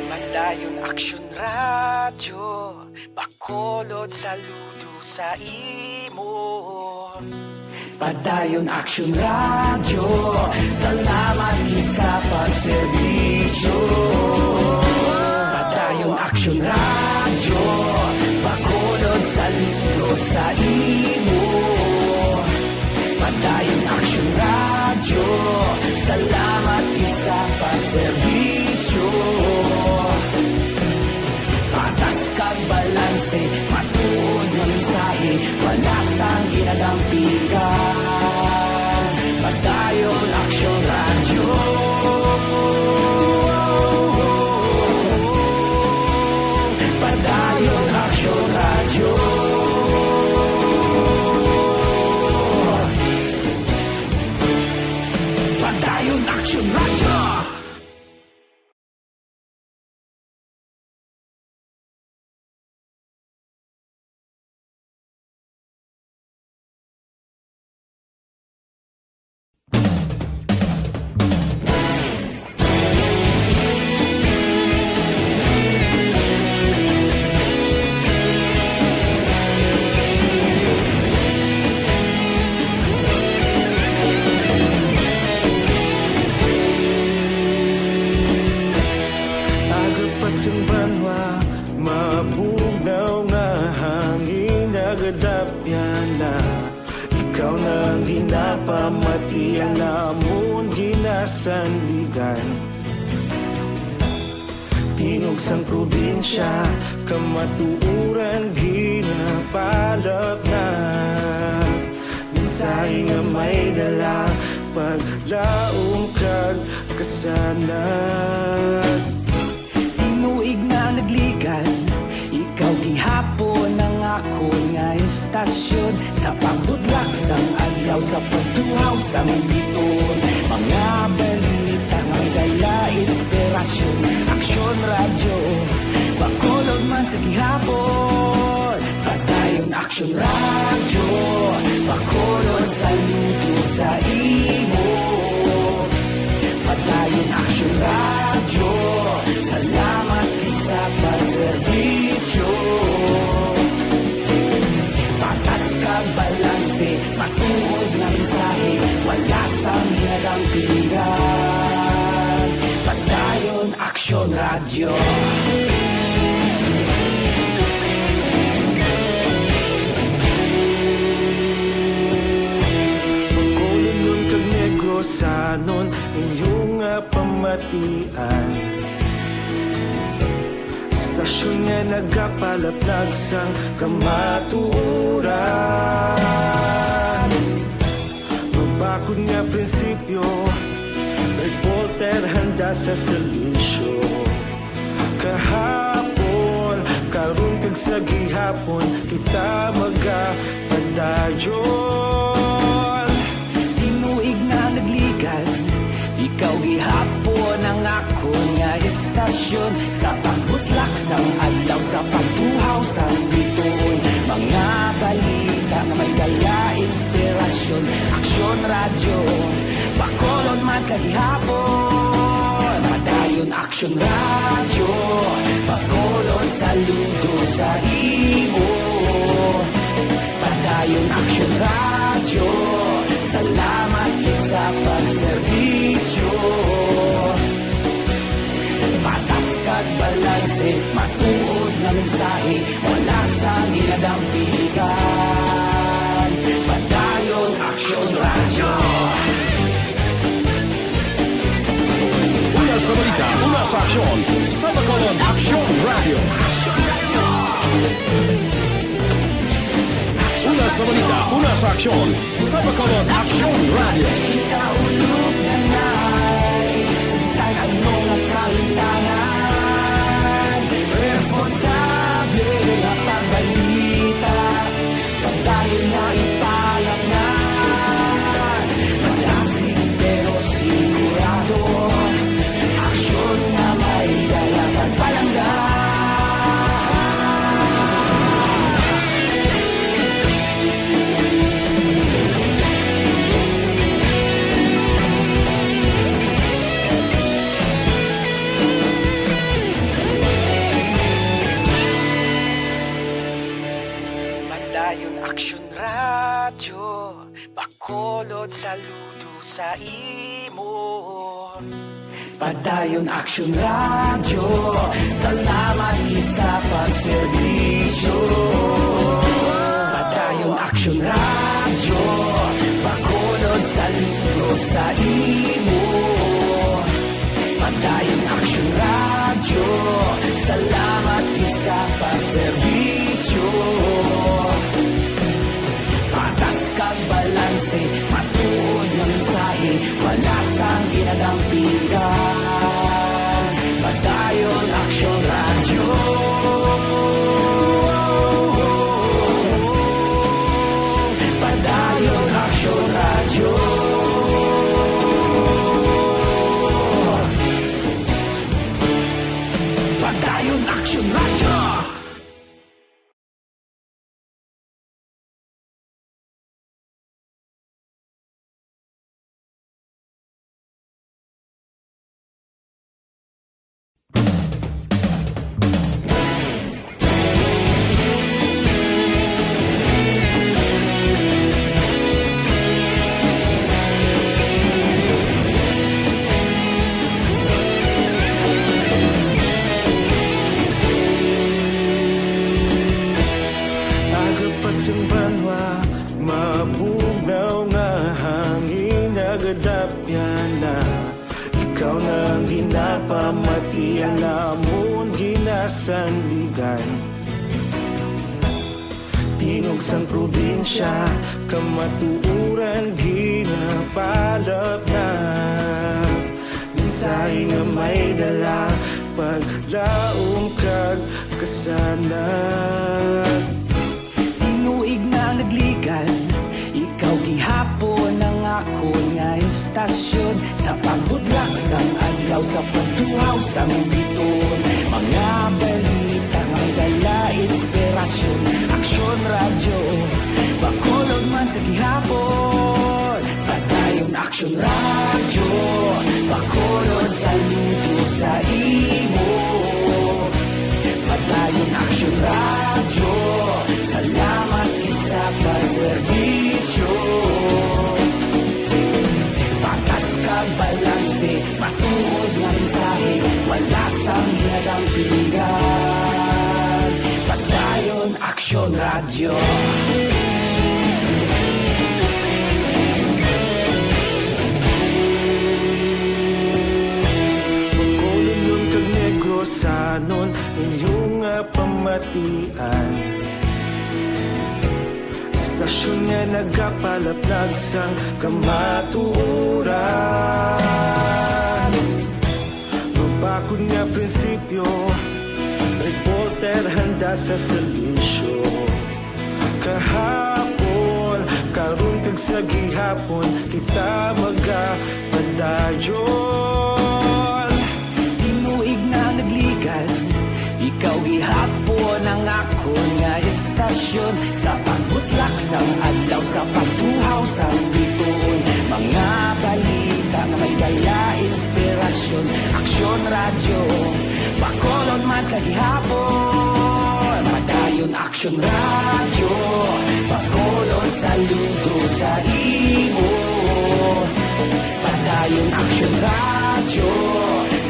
Padayon aksyon radyo, bakolod saludo sa imo. Padayon aksyon radyo, salamat gid sa pagserbisyo. Padayon aksyon radyo, bakolod saludo sa imo. Padayon aksyon radyo, salamat gid sa pagserbisyo. Patas kag balanse, matuod nga mensahe, wala sang ginadampigan. Padayon aksyon radyo. Padayon aksyon radyo. Padayon aksyon radyo. pamatian namon ginasandigan. Tinog sang probinsya, kamatuuran ginapalap na. Minsay nga may dala, paglaong kag kasanag. Tinuig na nagligan, ikaw gihapon ang ako nga istasyon. Sa pagbutlak sang adlaw, sa pagtuhaw sang biton. Mga balita, may dala inspirasyon. Aksyon radyo, bakolog man sa gihapon. Padayon aksyon radyo, bakolog saludo sa imo. Padayon aksyon radyo, salamat sa pagserbisyo. Patas kag balanse, matuod na mensahe, wala sang hinagang pilihan. Padayon aksyon radyo. Magkulunod kag negrosanon, inyong pamatian. Stasyon nga nagapalaplag sang kamaturan. Mabakod nga prinsipyo, reporter handa sa servisyo. Kahapon, karon kag sa gihapon, kita magapadayon. Tinuig na nagligan, ikaw gihapon ang ako nga istasyon. Sa pagbutlak sang adlaw, sa pagtuhaw sang biton. Mga balita na may dala inspirasyon. Aksyon radyo, bakolon man sa gihapon. Padayon aksyon radyo, bakolon saludo sa imo. Padayon aksyon radyo, salamat sa pagserbisyo. Patas kag balanse, matuod na mensahe, wala sang ginadampigan. Padayon aksyon radyo. Una sa balita, una sa aksyon, sa Bacolod Aksyon Radio. Una sa balita, una sa aksyon, sa Bacolod Aksyon Radio. Ikaulog na na'y sinsan ang mga kahilangan. Responsable na pagbalita, pagdayo na ipalagnan. Malasing pero sigurado, aksyon na may dalagang palanggan. Padayon aksyon radyo, bakolod saludo sa imo. Padayon aksyon radyo, salamat gid sa pagserbisyo. Padayon aksyon radyo, bakolod saludo sa imo. Padayon aksyon radyo, salamat gid sa pagserbisyo. Patas kag balanse, matuod na mensahe, wala sang ginadampigan. Padayon aksyon radyo. Padayon aksyon radyo. pagkadapya na ikaw na ang ginapamatian namon ginasandigan. Tingog sang probinsya, kamatuuran ginapalap na. Minsay nga may dala, paglaom kag kasanat. Tinuig na nagligan, ikaw gihapon ang ako nga istasyon. Sa pagbudlak sang adlaw, sa pagtuhaw sang biton. Mga balita nga dala inspirasyon. Aksyon radyo, bakulog man sa gihapon. Padayon aksyon radyo, bakulog sa luto sa imo. Padayon aksyon radyo, salamat isa pa serbisyo. Patas kag balanse, matuod nga mensahe, wala sang ginadang piligan. Padayon aksyon radyo. Bacolod kag Negros sanon inyong pamatian. Istasyon nga nagapalaplag sang kamatuuran. Mabakod nga prinsipyo, reporter handa sa serbisyo. Kahapon, karon kag sa gihapon, kita magapadayon. Tinuig na nagligan, ikaw gihapon ang ako nga istasyon. Sa pagbutlak sang adlaw, sa pagtuhaw sang biton. Mga balita nga may dala inspirasyon. Aksyon radyo, bakolod man sa gihapon. Padayon aksyon radyo, bakolod saludo sa imo. Padayon aksyon radyo,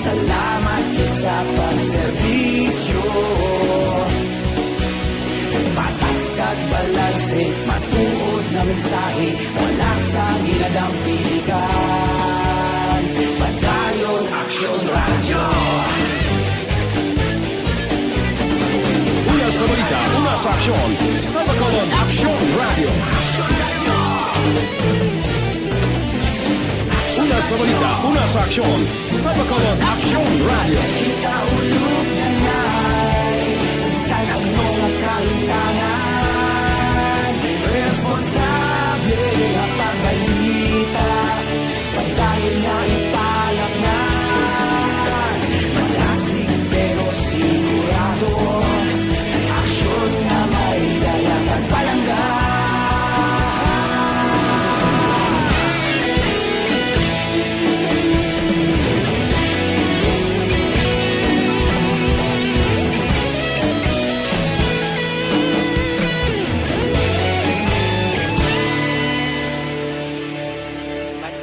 salamat sa pagserbisyo. Patas kag balanse, matuod na mensahe, wala sang ginadang piligan. Padayon aksyon radyo. Una sa balita, una sa aksyon, sa Bacolod Aksyon Radio. Una sa balita, una sa aksyon, sa Bacolod Aksyon Radio. Kita ulog na na'y saan ang mga kahilangan. Responsable na pagbalita, pagdahin na ipalak na. Malasig pero sigurado, aksyon na may dala at palangga.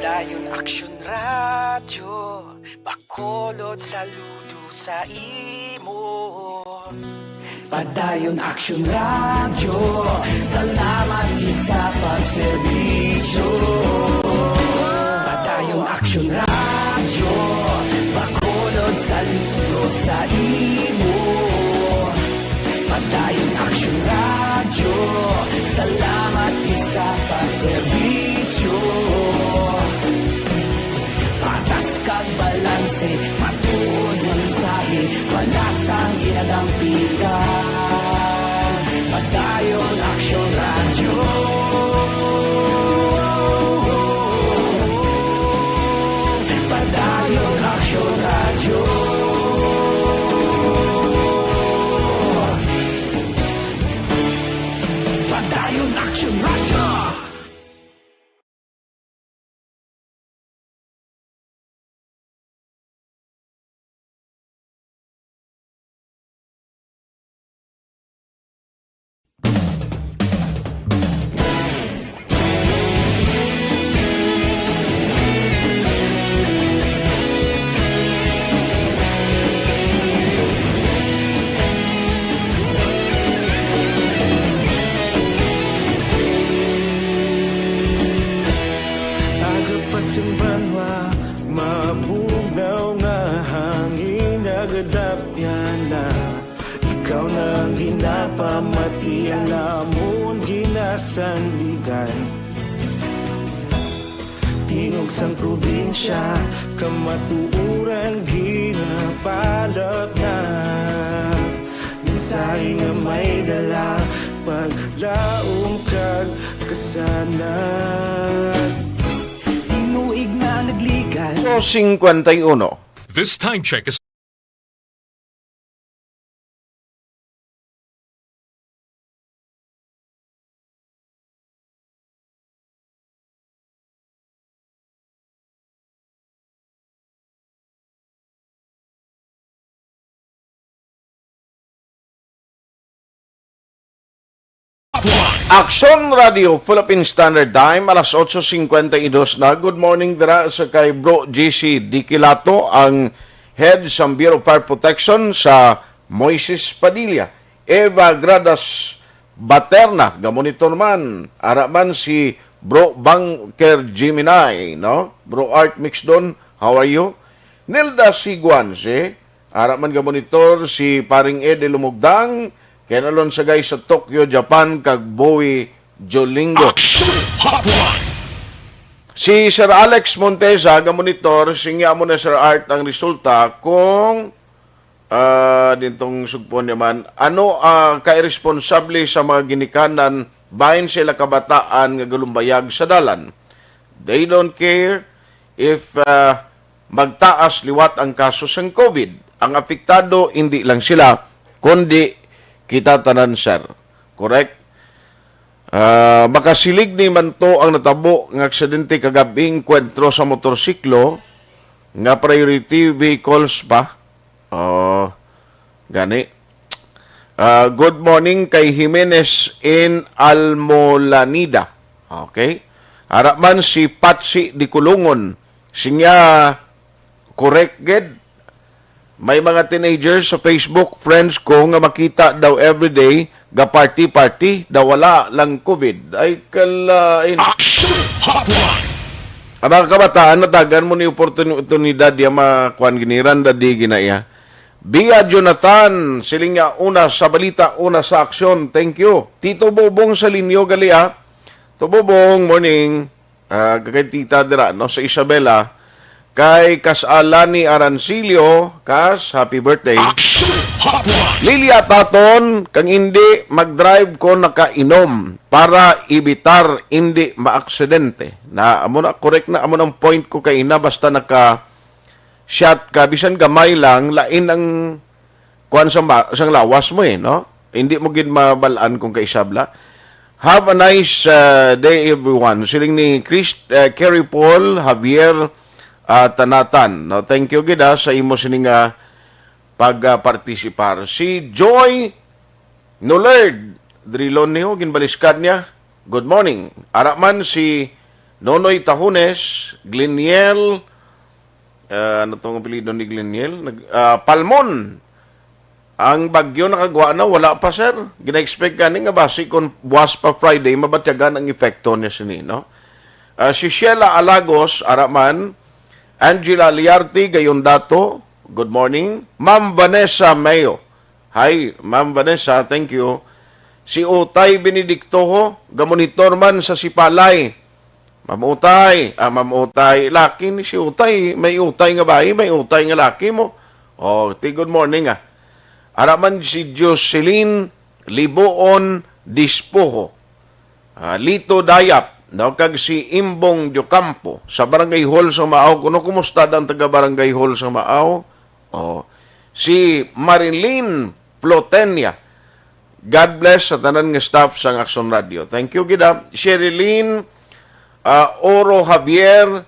Padayon aksyon radyo, bakolod saludo sa imo. Padayon aksyon radyo, salamat gid sa pagserbisyo. Padayon aksyon radyo, bakolod saludo sa imo. Padayon aksyon radyo, salamat gid sa pagserbisyo. Patas kag balanse, matuod ng mensahe, wala sang ginadang piligan. Padayon aksyon radyo. Pasimbanwa mabugnaw nga hangin nagadapyan na ikaw nang ginapamati ang namon ginasandigan tingog sang probinsya kamatuuran ginapalap na mensahe nga may dala paglaom kag kasanan Tinuig na nagligan 51. This time check is Action Radio Philippine Standard Time alas 8:52 na. Good morning dira sa kay Bro GC Dikilato, ang head sa Bureau of Fire Protection sa Moises Padilla. Eva Gradas Baterna gamonitor man ara man si Bro Banker Jiminay, no? Bro Art Mixdon, how are you? Nilda Siguanse ara man gamonitor si Paring Ede Lumugdang. Kenalon sa guys sa Tokyo, Japan, kag Bowie Jolingo. Hotline. Si Sir Alex Monteza, gamonitor, singya mo na Sir Art ang resulta kung dintong sugpon naman, ano ka-irresponsable sa mga ginikanan bahin sila kabataan nga galumbayag sa dalan. They don't care if magtaas liwat ang kaso ng COVID. Ang apektado hindi lang sila, kundi kita tanan, sir. Correct? Makasilig ni man to ang natabo ng aksidente kagabing kwentro sa motorsiklo nga priority vehicles pa. Gani. Good morning kay Jimenez in Almolanida. Okay? Haraman si Patsi di Kulungon. Sinya correct, ged. May mga teenagers sa Facebook, friends ko, nga makita daw everyday, ga party-party, daw wala lang COVID. Ay, kalain. Action Hotline. Ang mga kabataan, natagan mo ni oportunidad ya makuan giniran da di ginaya. Bia Jonathan, siling nga una sa balita, una sa aksyon. Thank you. Tito Bobong sa Linyo, Galia. Tito Bobong, morning. Kay tita dira, no, sa Isabela. Kay Kasalani Arancilio, Kas, happy birthday. Action Hotline. Lilia Taton, kang hindi mag-drive ko nakainom para ibitar hindi maaksidente. Na amo na correct na amo ng point ko kay ina basta naka-shot ka bisan gamay lang lain ang kuan sang lawas mo no. Hindi mo gid mabalaan kung kay sabla. Have a nice day everyone. Siling ni Kerry Paul Javier Tanatan. No, thank you gida sa imo sining pag-participar. Si Joy Nolerd Drilon niyo ginbaliskad niya. Good morning. Araman si Nonoy Tahunes, Gleniel, ano tong apelyido ni Gleniel? Palmon. Ang bagyo nakagwa na, wala pa, sir. Gina-expect gani nga basi kung buwas pa Friday, mabatyagan ang epekto niya sini, no? Si Sheila Alagos, Araman, Angela Liarte, Gayondato, good morning. Ma'am Vanessa Mayo. Hi, Ma'am Vanessa, thank you. Si Utay Benedicto, gamonitor man sa Sipalay. Ma'am Utay, laki ni si Utay. May Utay nga bahay, may Utay nga laki mo. Good morning Araman si Jocelyn Liboon Dispoho. Lito Dayap. Kag si Imbong Diocampo sa Barangay Hall sa Maaw. Kuno kumusta ang taga Barangay Hall sa Maaw? Si Marilyn Plotenia. God bless sa tanan nga staff sa Action Radio. Thank you, gida. Sherilyn Oro Javier,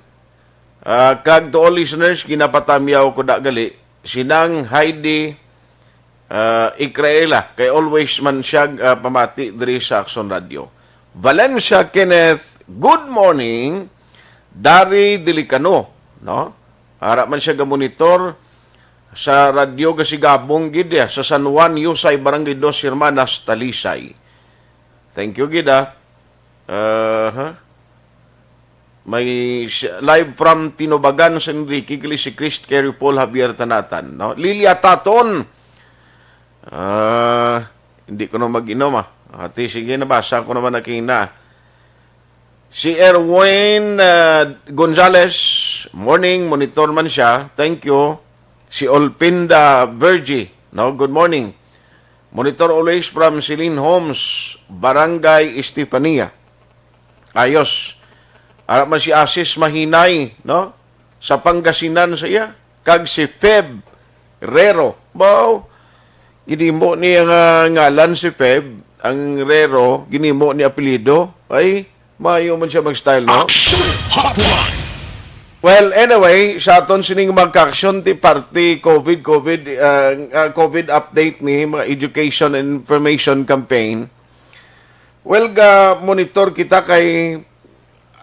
kag to all listeners, ginapatamyaw ko da gali. Sinang Heidi Ikraela, kay always man siya pamati diri sa Action Radio. Valencia Kenneth, good morning. Dari Delicano, no? Ara man siya gamonitor sa radyo Gasigabong gid sa San Juan, Yusay, Barangay Dos Hermanas, Talisay. Thank you, gida. May live from Tinubagan, San Enrique, kili si Chris Kerry Paul Javier Tanatan. No? Lilia Taton. Hindi ko na mag-inom Ati, sige, nabasa ko naman nakina. Si Erwin Gonzales, morning, monitor man siya. Thank you. Si Olpinda Vergi, no? Good morning. Monitor always from Celine Homes, Barangay Estefania. Ayos. Arap man si Asis Mahinay, no? Sa Pangasinan sa iya. Kag si Feb Rero. Wow. Ginimo ni ang ngalan si Feb. Ang Rero, ginimo ni apelido. Ay, mayo man siya mag-style, no? Action Hotline. Well, anyway, sa aton sining magka-action ti party COVID update ni mga education and information campaign. Well, monitor kita kay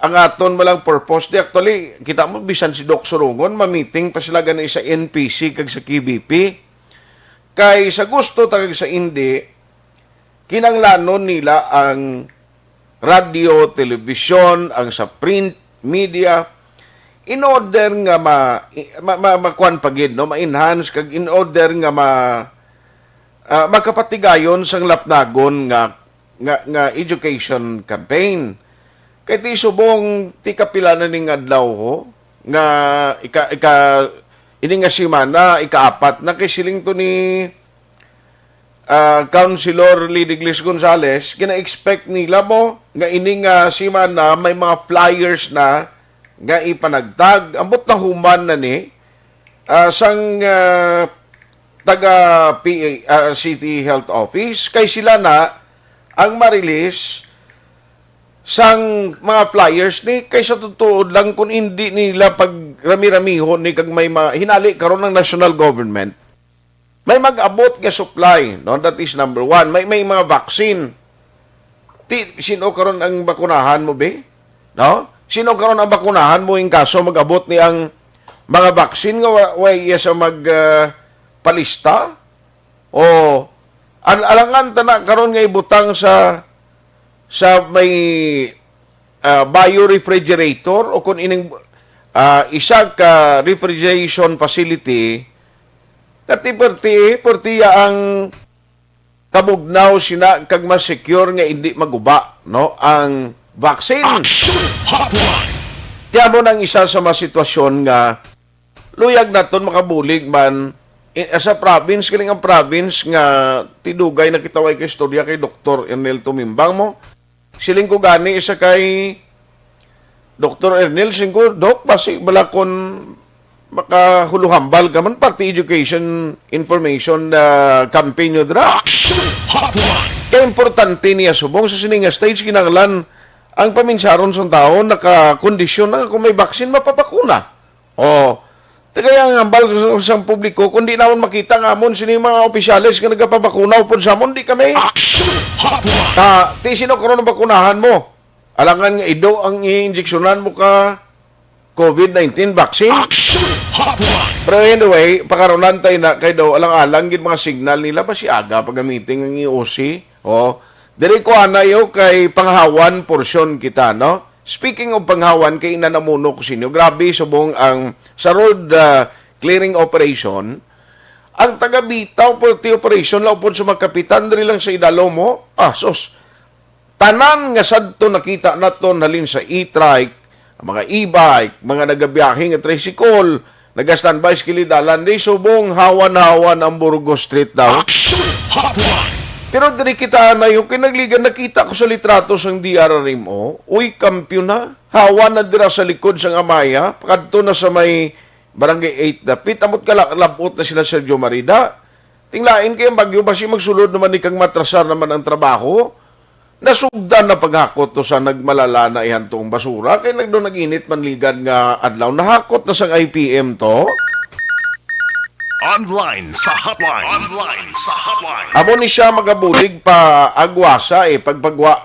ang aton malang purpose. Di actually, kita mo bisan si Doc Surungon, ma-meeting pa sila ganun sa NPC kag sa KBP. Kay sa gusto tagag sa hindi, kinanglanon nila ang radio, television, ang sa print, media, in order nga makuan pagid, no? Ma-enhance, kag in order nga makapatigayon sang lapnagon nga education campaign. Kay ti subong ti kapila na ning adlaw ho nga ini nga semana ikaapat na kay siling to ni Councilor Lidiglis Gonzales, kina-expect nila mo nga ini nga semana may mga flyers na nga ipanagtag. Ambot na human na ni sang taga City Health Office kay sila na ang ma-release sang mga flyers ni kaysa tutuod lang kung hindi nila pag rami-ramihon ni kag may hinali karon ng national government may mag-abot nga supply, no? That is number one. May mga vaccine. Sino karon ang bakunahan mo be? No? Sino karon ang bakunahan mo in kaso mag-abot ni ang mga vaccine nga way sa palista o alangan tana karon nga ibutang sa may biorefrigerator o kung ining isa ka refrigeration facility perti ang kabugnaw sina kag mas secure nga hindi maguba, no, ang vaccine. Action Hotline. Tiamo nang isa sa mga sitwasyon nga luyag naton makabulig man sa province, kiling ang province nga tidugay na kitaway kay istorya kay Dr. Ernel Tumimbang mo. Siling ko gani isa kay Dr. Ernel Singko, Doc, basi balakon makahuluhambal ka man party education information campaign nyo dra. Action Hotline. Kaya importante niya subong sa sininga stage kinanglan ang paminsaron sa tao nakakondisyon na kung may vaccine mapapakuna. O, kaya ang hambal sa publiko, kung di naman makita nga mon sini mga opisyalis nga nagapabakuna upod sa mon, di kami. Action Hotline. Ti sino karon ang bakunahan mo? Alangan nga ido ang i-injeksyonan mo ka COVID-19 vaccine. Action Hotline. Pero anyway, pakaronan tayo na kay daw alang-alang gid mga signal nila pa si aga pagamiting ang IOC. O, diri ko anayo kay panghawan porsyon kita, no? Speaking of panghawan kay inanamuno ko sinyo, grabe subong ang sa road clearing operation, ang taga-bitaw po ti operation la upod sa mga kapitan diri lang sa idalo mo. Sos. Tanan nga sadto nakita naton halin sa e-trike, mga e-bike, mga nagabiyahe nga tricycle, naga-standby sa kilidalan, di subong hawan-hawan ang Burgos Street daw. Action Hotline. Pero diri kita na yung kinagligan, nakita ko sa litrato sang DRRMO, uy, kampyo na, hawan na dira sa likod sang Amaya, pakadto na sa may Barangay 8 dapit, amot kalabot na sila Sergio Marida. Tinglain kayong bagyo, basi magsulod naman ni kang matrasar naman ang trabaho. Nasugdan na paghakot to sa nagmalala na ihantong basura, kaya nag-init manligan nga adlaw, nahakot na sang IPM to. Online sa hotline. Online sa hotline. Amo ni siya magabulig pa agwasa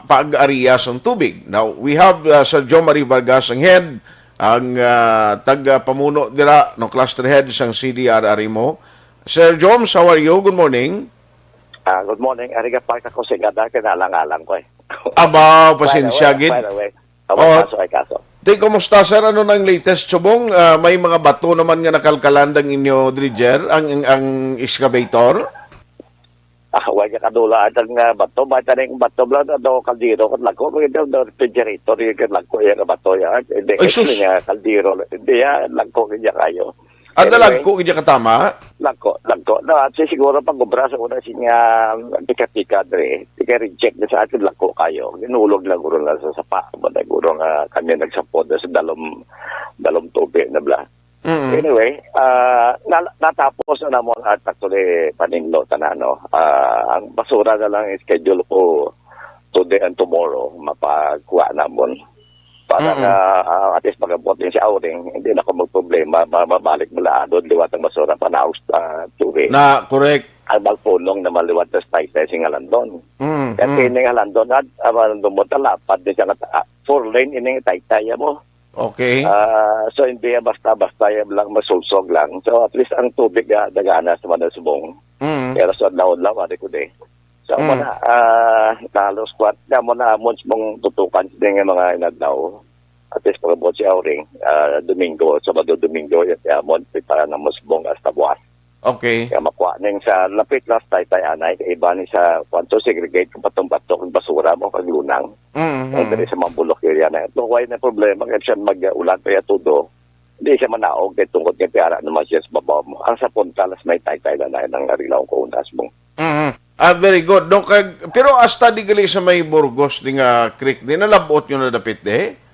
pag-arias ng tubig. Now, we have Sir Joe Marie Vargas ang head, ang taga-pamuno dira, no, cluster head sang CDRRMO. Sir Joms, how are you? Good morning. Good morning. Ariga pa ka ko sa gada, kinalang-alang ko eh. Aba, pasensya, gid. By the way, Oh, kaso. kumusta sir? Ano nang latest subong? May mga bato naman nga nakalkalandang inyo dredger, ang excavator? Huwag ka kadula at ang bato. Ba't na yung bato bla do kaldiro kat lako. Kung ito do refrigerator yung lako yung bato yan. Hindi Ay, sus! kasi nga kaldiro. Hindi yan. Lako kanya kayo. Adalag ko, hindi ka katama? Lako. No, at siguro pag ubra sa una siya tika-tika dre. Tika-reject na sa atin lako kayo. Ginulog lang guro na sa sapa. Bada guro nga kanya nagsapod sa dalom tubig na bla. Anyway, natapos na naman at actually paninlo tanano. Ang basura na lang schedule ko today and tomorrow mapagkuha namon. Para at least magabot din si Auring, hindi na ako magproblema, mabalik mula doon, liwat ang basura, panaos turi. Na, correct. Ang magpunong na maliwat na stay sing halandon. Kasi ining halandon, at dumot na lapad din siya, 4 lane ining taytaya mo. Okay. So hindi basta-basta lang masulsog lang. So at least ang tubig dagana sa mga subong. Pero sa laon-law, ari ko de. So mo na, talos kwat na mo na amons mong tutukan din ng mga inadlaw. At least pagabot si Auring, Domingo, Sabado Domingo, yung amon, para na musbong hasta buwas. Okay. Kaya makuha ning sa lapit last tay-tay-anay, iba ni sa kwanto segregate kung patong-batok ng basura mo kag lunang. Ang dali sa mga bulok area na ito. Why na problema, kaya siya mag-ulan pa tudo. Hindi siya manaog, kaya tungkol kaya piara naman siya sa babaw mo. Ang sa puntalas may tay-tay na ng arilaw ko unas mo. Very good. No, pero hasta di gali sa may Burgos di nga creek, di nalabot yun na dapit de?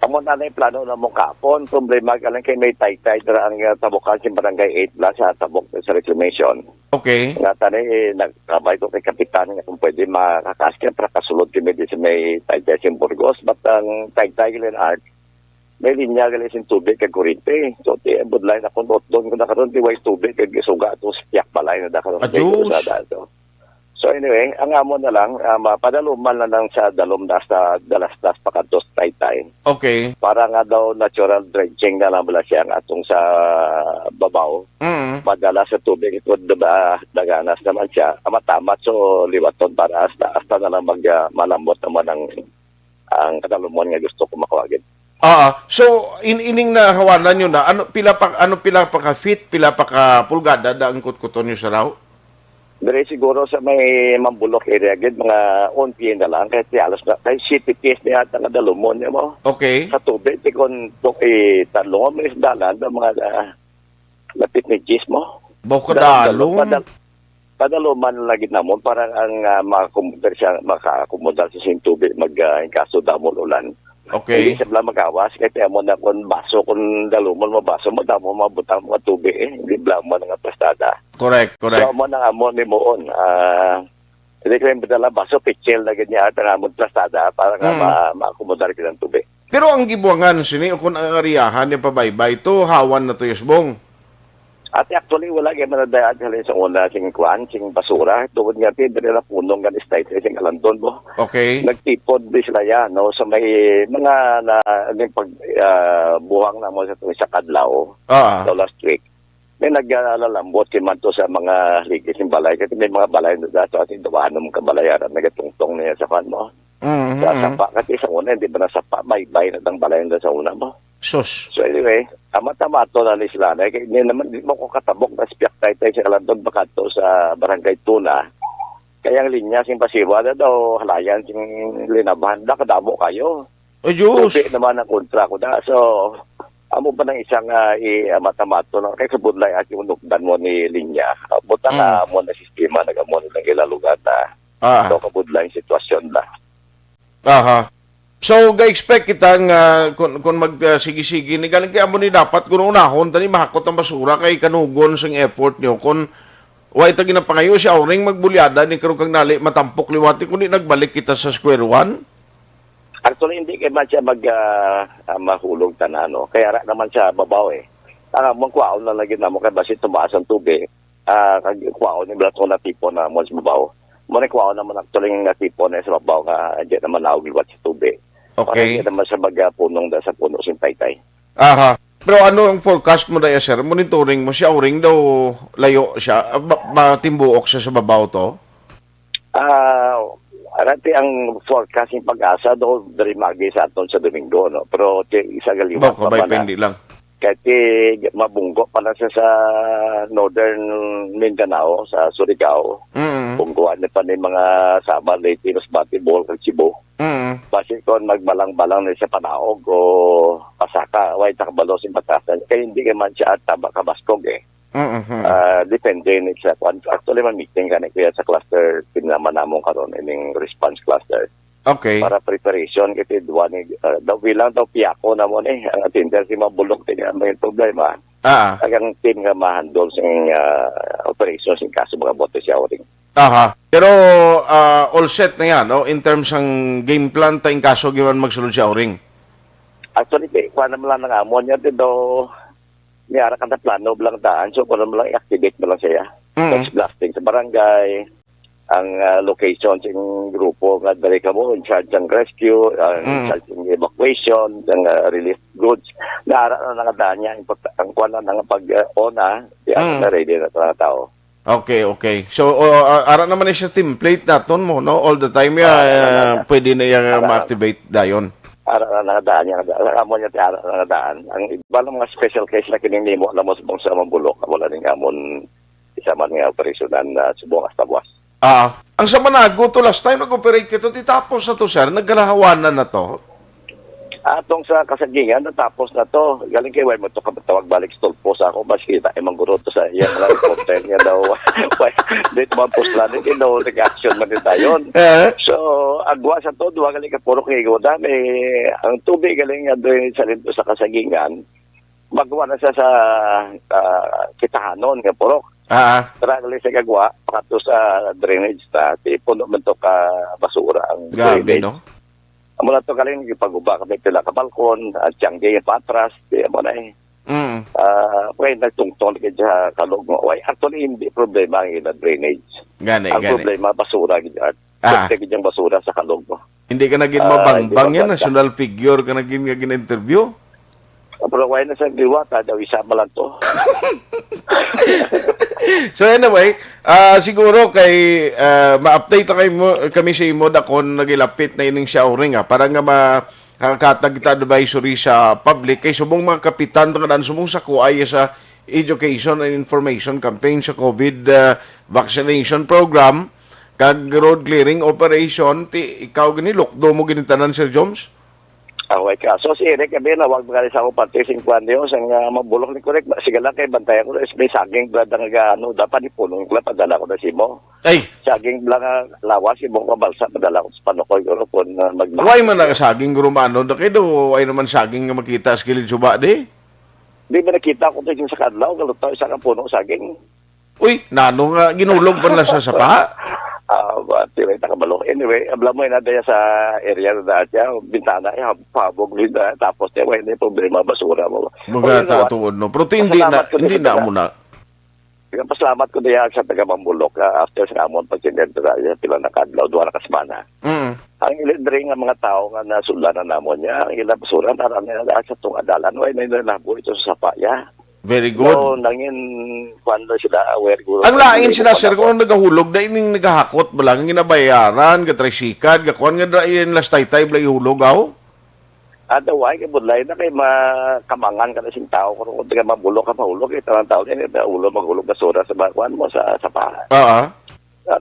Amo na yung plano na mong kapon. Problema ka lang kay may tay-tay na ang tabukan si Barangay 8 sa tabok sa reclamation. Okay. Nga tanay, nagkabay ko kay Kapitan nga kung pwede makakaskin para kasulod kami di sa may tay-tay si Burgos. But ang tay-tay galing art, may linya galing sin tubig kag kurinte. So, budlay na kung doon ko na karoon, di way tubig kag suga ito siyak balay na da karoon. So anyway, ang amon na lang, padaluman na lang sa dalom sa dalastas pakatos tay-tay. Okay. Para nga daw natural dredging na lang bala siya ang atong sa babaw. Madala sa tubig ito daganas naman siya. Matamat so liwaton para hasta na lang malambot naman ang kadalumon nga gusto ko makawagin. So ining na hawalan nyo na ano pila pa ka feet, pila pa ka pulgada da ang kutkuton nyo sa raw? Dire siguro sa may Mambulok area gid mga 1 PM na lang kasi alas na kay city piece niya at dalumon niya mo. Okay. Sa tubig tikon talong may dalan mga lapit ni Gis mo. Bukadalong. Padaluman lagi namon para ang makakomodar siya makakomodar sa sing tubig kaso damol ulan. Okay. Hindi siya magawas kasi mo na kung baso kung dalumon mo baso mo damo mabutang mga tubig hindi blang mo nga pastada. Correct. So mo na amon ni moon hindi ko yung badala baso pichel na ganyan at ang amon pastada para nga makakomodar ka ng tubig. Pero ang gibuangan sini kung ang ariyahan ni pabaybay to hawan na to yusbong. At actually, wala kayo manadayaan sa una, sing basura. Tuwad nga, pinadala punong nga state sing alandon mo. Okay. Nagtipod din sila yan, no? So may mga buhang na mo sa Kadlaw, last week. May nag-alalambot man to sa mga ligis ng balay. Kasi may mga balay na dato at induwaan ng kabalayaran. Nagatungtong niya sa kan mo. Sa sapa, kasi sa una, hindi ba nasapa, may-bay na ng balay na sa una mo. Sus. So anyway, tama-tama na ni sila. Kaya hindi naman di mo ko katabok na spiyak tayo sa Kalandon Bakato sa Barangay Tuna. Kaya ang linya sing pasiwa na daw halayan sing linabahan na kadamo kayo. O Diyos. Tubi naman ang kontra ko na. So, amo ba ng isang matamato na kay kabudlay at yung nukdan mo ni linya. Butang mo na sistema nag-amo nilang ilalugan na. So, kabudlay sitwasyon na. So, ga-expect kitang kung mag-sige-sige ni galing kaya mo ni dapat kung unahon, tani mahakot ang basura kay kanugon sang effort niyo. Kung way tagi na pangayo si Auring magbulyada ni karong kang nali matampok liwati kundi nagbalik kita sa square one. Actually, hindi kay man siya mahulog tanano. Kaya naman siya babaw eh. Mong kwaon na lagi na mo kay basit tumaas ang tubig. Kwaon ni blato na tipo na mo sa babaw. Mo na kwaon naman actually nga tipo na sa babaw nga diyan naman naog liwat sa tubig. Okay. Para naman sa punong da sa puno sin taytay. Pero ano ang forecast mo daya, sir? Monitoring mo siya, Auring daw layo siya, matimbuok siya sa babaw to? Arati ang forecasting pag-asa do dari magi sa aton sa Domingo, no. Pero isa galiwat Baka ba hindi lang. kahit mabunggo pa lang siya sa Northern Mindanao, sa Surigao. Bungguan na pa ni mga sama late mas Batibol kag Cebu. Basi kon magbalang-balang na sa Panaog o Pasaka, way takabalo si batasan. Kaya hindi ka man siya at taba kabaskog eh. Depende ni sa kwan. Actually, man-meeting ka na kaya sa cluster, pinaman namon karon ining response cluster. Okay. Para preparation kasi duwa ni daw bilang daw piyako na mo ni ang attender si mabulok din ang may problema. Ang team nga ma-handle sa operations in kaso mga bote siya ring. Aha. Pero all set na yan, no? In terms ng game plan tayong kaso giwan magsulod siya ring. Actually, kung naman lang ng amon niya daw niyara ka na plano lang daan so kung naman lang i-activate mo lang siya. Touch blasting sa barangay, ang location sa grupo nga dali ka mo, in charge ng rescue, in charge ng evacuation, ng relief goods. Naara na nakadaan niya, ang kuwan na nga pag-ona, na ready na ito na tao. Okay. So, ara naman siya template naton mo, no? All the time, pwede na yung ma-activate dayon. Ara na nakadaan niya, amon niya ara na nakadaan. Ang iba lang mga special case na kininimo, alam mo sa mambulok, wala ning amon isa man nga operasyonan na subong hasta buwas. Ang sa Manago to last time nag-operate ka to, tapos na to sir, naggalahawanan na to. Atong sa kasagingan, natapos na to. Galing kay Way mo to tawag balik sa tulpo sa ako. Bas kita, imang guro to sa iya. Malang reporter niya daw. Dito man poslan, hindi daw nag-action man din tayo. So, agwa sa to, duwa galing ka puro kay Goda. Ang tubig galing nga doon sa linto sa kasagingan. Magawa na siya sa kitahanon, nga purok. Tara galing sa kagwa, pato sa drainage ta. Puno man to ka basura ang gabi, drainage. no? Mula to galing ipag-uba kami pila ka balkon at tiyangge patras di mo na eh. Pwede nagtungtong ka dyan kalog mo. Actually, hindi problema ang ina drainage. Ang problema, basura ka dyan. Pwede basura sa kalog mo. Hindi ka naging mabangbang yan, national figure ka naging interview? Pero kaya na sa diwata, daw isama lang to. So anyway, siguro kay ma-update na kami sa imo dakon nagilapit na ining showering para nga makatag advisory sa public kay subong mga kapitan tanan sumong sa kuay sa education and information campaign sa COVID vaccination program kag road clearing operation ikaw gani lokdo mo ginitanan Sir Jones? Okay ka. So si Eric, sabi na wag magaling sa ako pati 50 yun. Sang mabulok ni correct. Sige lang kay bantay ko. May saging brad nga dapat ipulong ko. Padala ko na si mo. Ay! Saging lang lawas. Ibong kabalsa. Padala ko sa panukoy ko. Why man na saging gurumano? Ay naman saging nga makita sa kilid suba di? Di ba nakita ko ito sa kadlaw. Galutaw isa ka puno saging. Uy, nano nga ginulog pa na sa sapa? Tiray takabalo. Anyway, abla mo na daya sa area na dati, bintana, pabog nila, tapos hindi problema, basura mo. Magata tuod, no? Pero hindi na muna. Pasalamat ko diya sa taga-Mambulok after sa amon pag-sinento na pila na kadlaw, duwa na kasmana. Ang ilidring ng mga tao nga nasulanan namon niya, ang ilang basura, tarang nila sa itong adalan, ay nilabo ito sa sapa niya. Very good. So, nangin, paano sila aware ko. Ang lain sila, sir, kung nagahulog, dahil ning nagahakot, balang ginabayaran, gatresikan, gakuan, gadaayin las taytay, balay hulog, aw? Adaway, kabudlay na kay makamangan ka na sing tao, kung taga mabulok ka mahulog, tarang tao din, maghulog basura sa bakuan mo, sa paha.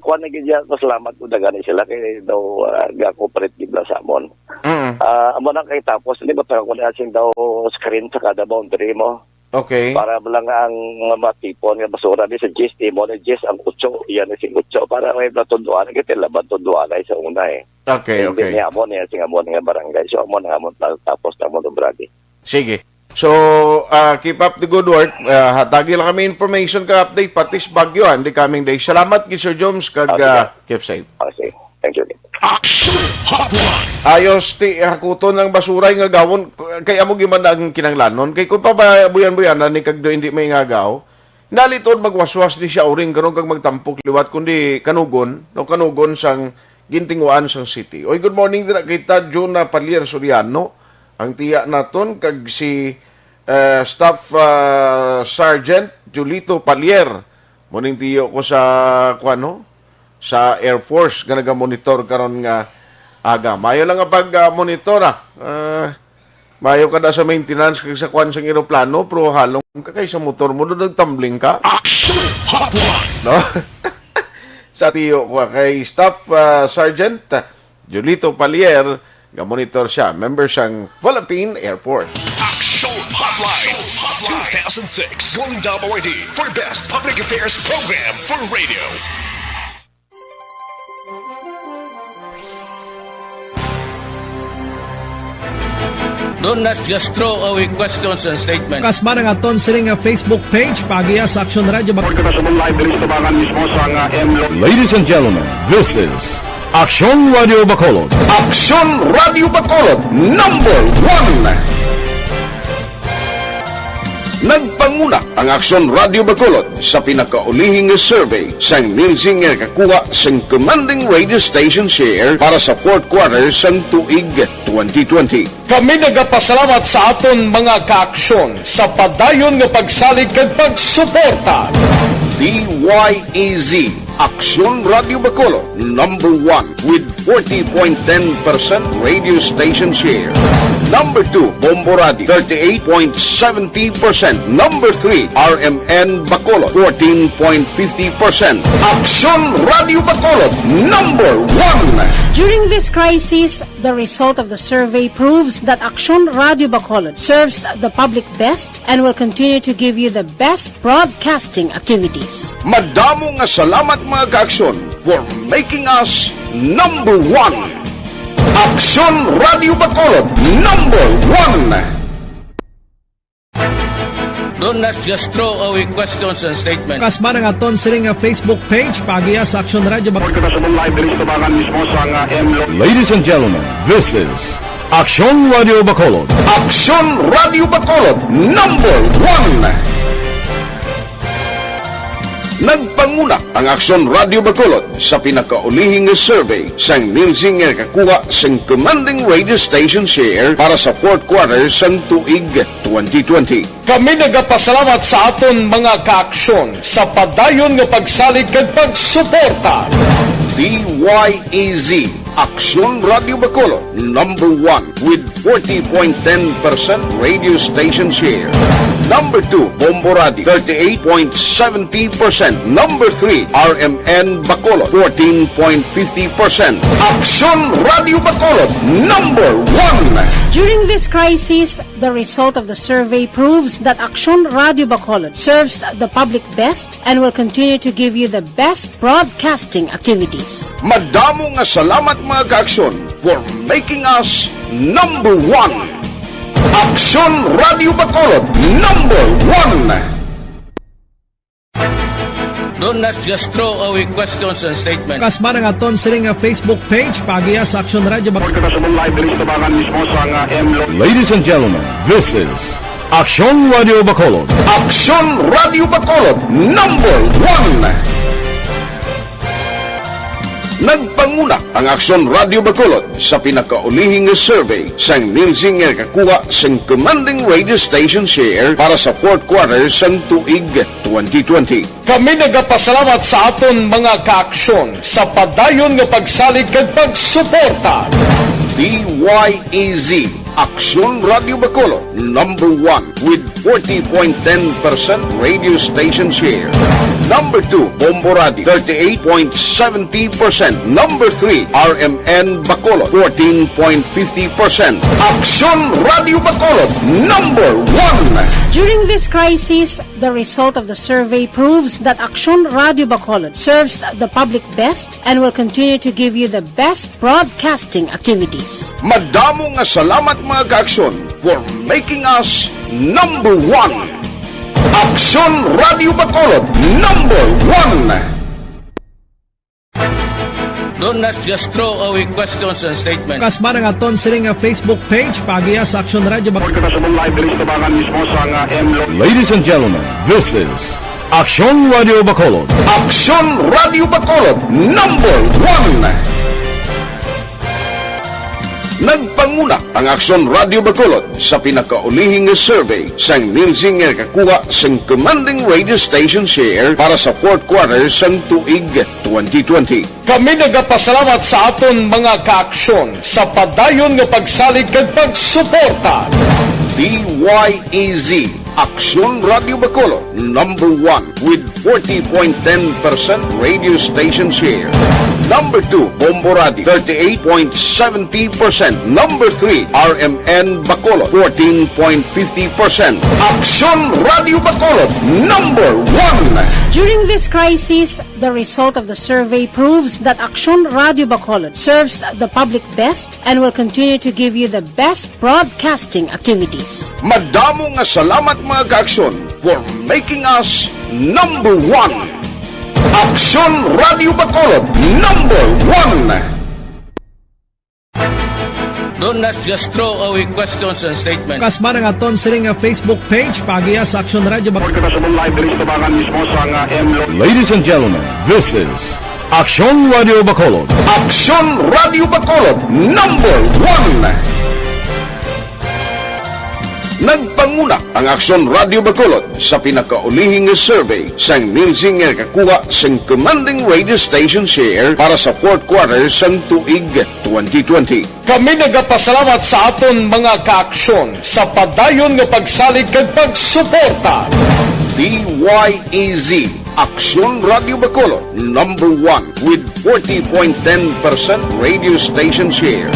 Kuan na gidya, pasalamat ko dagani sila, kay daw ga-cooperate gibla sa amon. Amo na kay tapos, hindi ba ko na sing daw screen sa kada boundary mo. Okay. Para lang ang matipon nga basura ni sa GIS, mo na GIS ang 8, iyan na si 8 para may natunduan kita laban tunduan ay sa una eh. Okay. Hindi niya mo niya sing amon nga barangay. So amon tapos na mo brady. Sige. So, keep up the good work. Hatagi lang kami information ka update patis Baguio in the coming days. Salamat kay Sir Jones kag keep safe. Okay. Thank you. Action Hotline. Ayos ti hakuton ng basura nga gawon kay amo giman ang kinanglanon kay kun pa ba buyan-buyan ni kag do hindi may ngagaw naliton magwaswas ni siya uring karon kag magtampok liwat kundi kanugon sang gintinguan sang city. Oy, good morning dira kay Juna Palier Soriano ang tiya naton kag si Staff Sergeant Julito Palier. Morning tiyo ko sa kuano sa Air Force nga naga-monitor karon nga aga. Mayo lang nga pag-monitor mayo ka na sa maintenance kag sa kwan sang eroplano pero halong ka kay sa motor mo doon nagtumbling ka. Action Hotline. No? Sa tiyo ko kay Staff Sergeant Julito Palier, nga monitor siya, member siyang Philippine Air Force. Action Hotline 2006 Golden Dome Award for Best Public Affairs Program for Radio. Do not just throw away questions and statements. Kasma ng aton sining nga Facebook page pagiya sa Action Radio. Ladies and gentlemen, this is Action Radio Bacolod. Action Radio Bacolod #1. Nagpanguna ang Action Radio Bacolod sa pinakaulihing survey sang Nielsen nga kakuha sang commanding radio station share para sa fourth quarter sang tuig 2020. Kami nagapasalamat sa aton mga kaaksyon sa padayon nga pagsalig kag pagsuporta. DYEZ Action Radio Bacolod #1 with 40.10% radio station share. Number 2, Bombo Radio, 38.70%. Number 3, RMN Bacolod, 14.50%. Action Radio Bacolod #1. During this crisis, the result of the survey proves that Action Radio Bacolod serves the public best and will continue to give you the best broadcasting activities. Madamo nga salamat mga kaaksyon for making us #1. Action Radio Bacolod #1. Do not just throw away questions and statements. Kasma ng aton sining nga Facebook page pagiya sa Action Radio. Ladies and gentlemen, this is Action Radio Bacolod. Action Radio Bacolod #1. Nagpanguna ang Action Radio Bacolod sa pinakaulihing survey sang Nielsen nga kakuha sang commanding radio station share para sa fourth quarter sang tuig 2020. Kami nagapasalamat sa aton mga kaaksyon sa padayon nga pagsalig kag pagsuporta. DYEZ Action Radio Bacolod #1 with 40.10% radio station share. Number 2, Bombo Radio, 38.70%. Number 3, RMN Bacolod, 14.50%. Action Radio Bacolod #1. During this crisis, the result of the survey proves that Action Radio Bacolod serves the public best and will continue to give you the best broadcasting activities. Madamo nga salamat mga kaaksyon for making us #1. Action Radio Bacolod #1. Do not just throw away questions and statements. Kasma ng aton sining nga Facebook page pagiya sa Action Radio. Ladies and gentlemen, this is Action Radio Bacolod. Action Radio Bacolod #1. Nagpanguna ang Action Radio Bacolod sa pinakaulihing survey sang Nielsen nga kakuha sang commanding radio station share para sa fourth quarter sang tuig 2020. Kami nagapasalamat sa aton mga kaaksyon sa padayon nga pagsalig kag pagsuporta. DYEZ Action Radio Bacolod #1 with 40.10% radio station share. Number 2, Bombo Radio, 38.70%. Number 3, RMN Bacolod, 14.50%. Action Radio Bacolod #1. During this crisis, the result of the survey proves that Action Radio Bacolod serves the public best and will continue to give you the best broadcasting activities. Madamo nga salamat mga kaaksyon for making us #1. Action Radio Bacolod #1. Do not just throw away questions and statements. Kasma ng aton sining nga Facebook page pagiya sa Action Radio. Ladies and gentlemen, this is Action Radio Bacolod. Action Radio Bacolod #1. Nagpanguna ang Aksyon Radio Bacolod sa pinakaulihing survey sang Nielsen nga kakuha sang commanding radio station share para sa fourth quarter sang tuig 2020. Kami nagapasalamat sa aton mga kaaksyon sa padayon nga pagsalig kag pagsuporta. DYEZ Aksyon Radio Bacolod, number 1 with 40.10% radio station share. Number 2, Bombo Radio, 38.70%. Number 3, RMN Bacolod, 14.50%. Aksyon Radio Bacolod, number 1. During this crisis, the result of the survey proves that Aksyon Radio Bacolod serves the public best and will continue to give you the best broadcasting activities. Madamo nga salamat mga kaaksyon for making us number 1. Aksyon Radio Bacolod, number 1. Don't not just throw away questions and statements. Kasma ng aton sining nga Facebook page pagiya sa Aksyon Radio Bacolod. Ladies and gentlemen, this is Aksyon Radio Bacolod. Aksyon Radio Bacolod, number 1. Nagpanguna ang Aksyon Radio Bacolod sa pinakaulihing survey sang Nielsen nga kakuha sang commanding radio station share para sa fourth quarter sang tuig 2020. Kami nagapasalamat sa aton mga kaaksyon sa padayon nga pagsalig kag pagsuporta. DYEZ Aksyon Radio Bacolod, number 1 with 40.10% radio station share.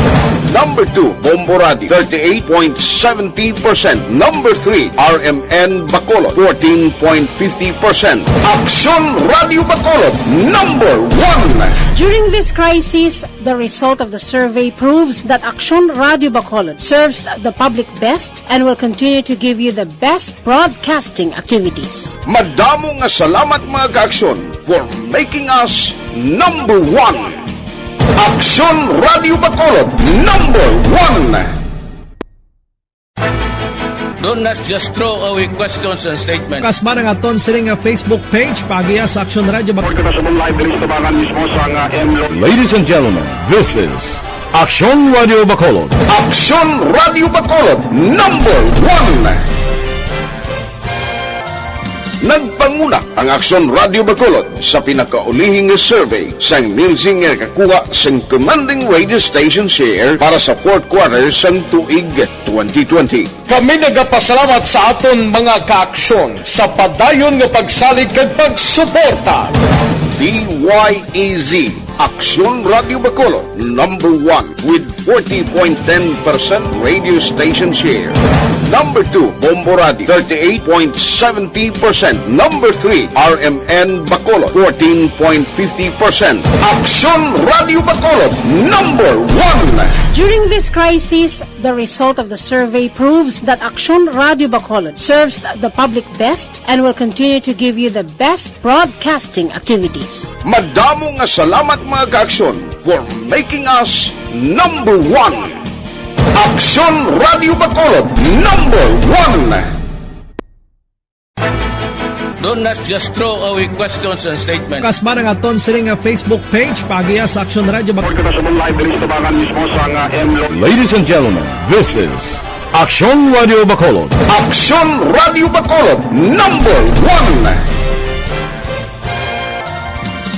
Number 2, Bombo Radio, 38.70%. Number 3, RMN Bacolod, 14.50%. Aksyon Radio Bacolod, number 1. During this crisis, the result of the survey proves that Aksyon Radio Bacolod serves the public best and will continue to give you the best broadcasting activities. Madamo nga salamat mga kaaksyon for making us number 1. Aksyon Radio Bacolod, number 1. Don't not just throw away questions and statements. Kasma ng aton sining nga Facebook page pagiya sa Aksyon Radio Bacolod. Ladies and gentlemen, this is Aksyon Radio Bacolod. Aksyon Radio Bacolod, number 1. Nagpanguna ang Aksyon Radio Bacolod sa pinakaulihing survey sang Nielsen nga kakuha sang commanding radio station share para sa fourth quarter sang tuig 2020. Kami nagapasalamat sa aton mga kaaksyon sa padayon nga pagsalig kag pagsuporta. DYEZ Aksyon Radio Bacolod, number 1 with 40.10% radio station share. Number 2, Bombo Radio, 38.70%. Number 3, RMN Bacolod, 14.50%. Aksyon Radio Bacolod, number 1. During this crisis, the result of the survey proves that Aksyon Radio Bacolod serves the public best and will continue to give you the best broadcasting activities. Madamo nga salamat mga kaaksyon for making us number 1. Aksyon Radio Bacolod, number 1. Don't not just throw away questions and statements. Kasma ng aton sining nga Facebook page pagiya sa Aksyon Radio Bacolod. Ladies and gentlemen, this is Aksyon Radio Bacolod. Aksyon Radio Bacolod, number 1.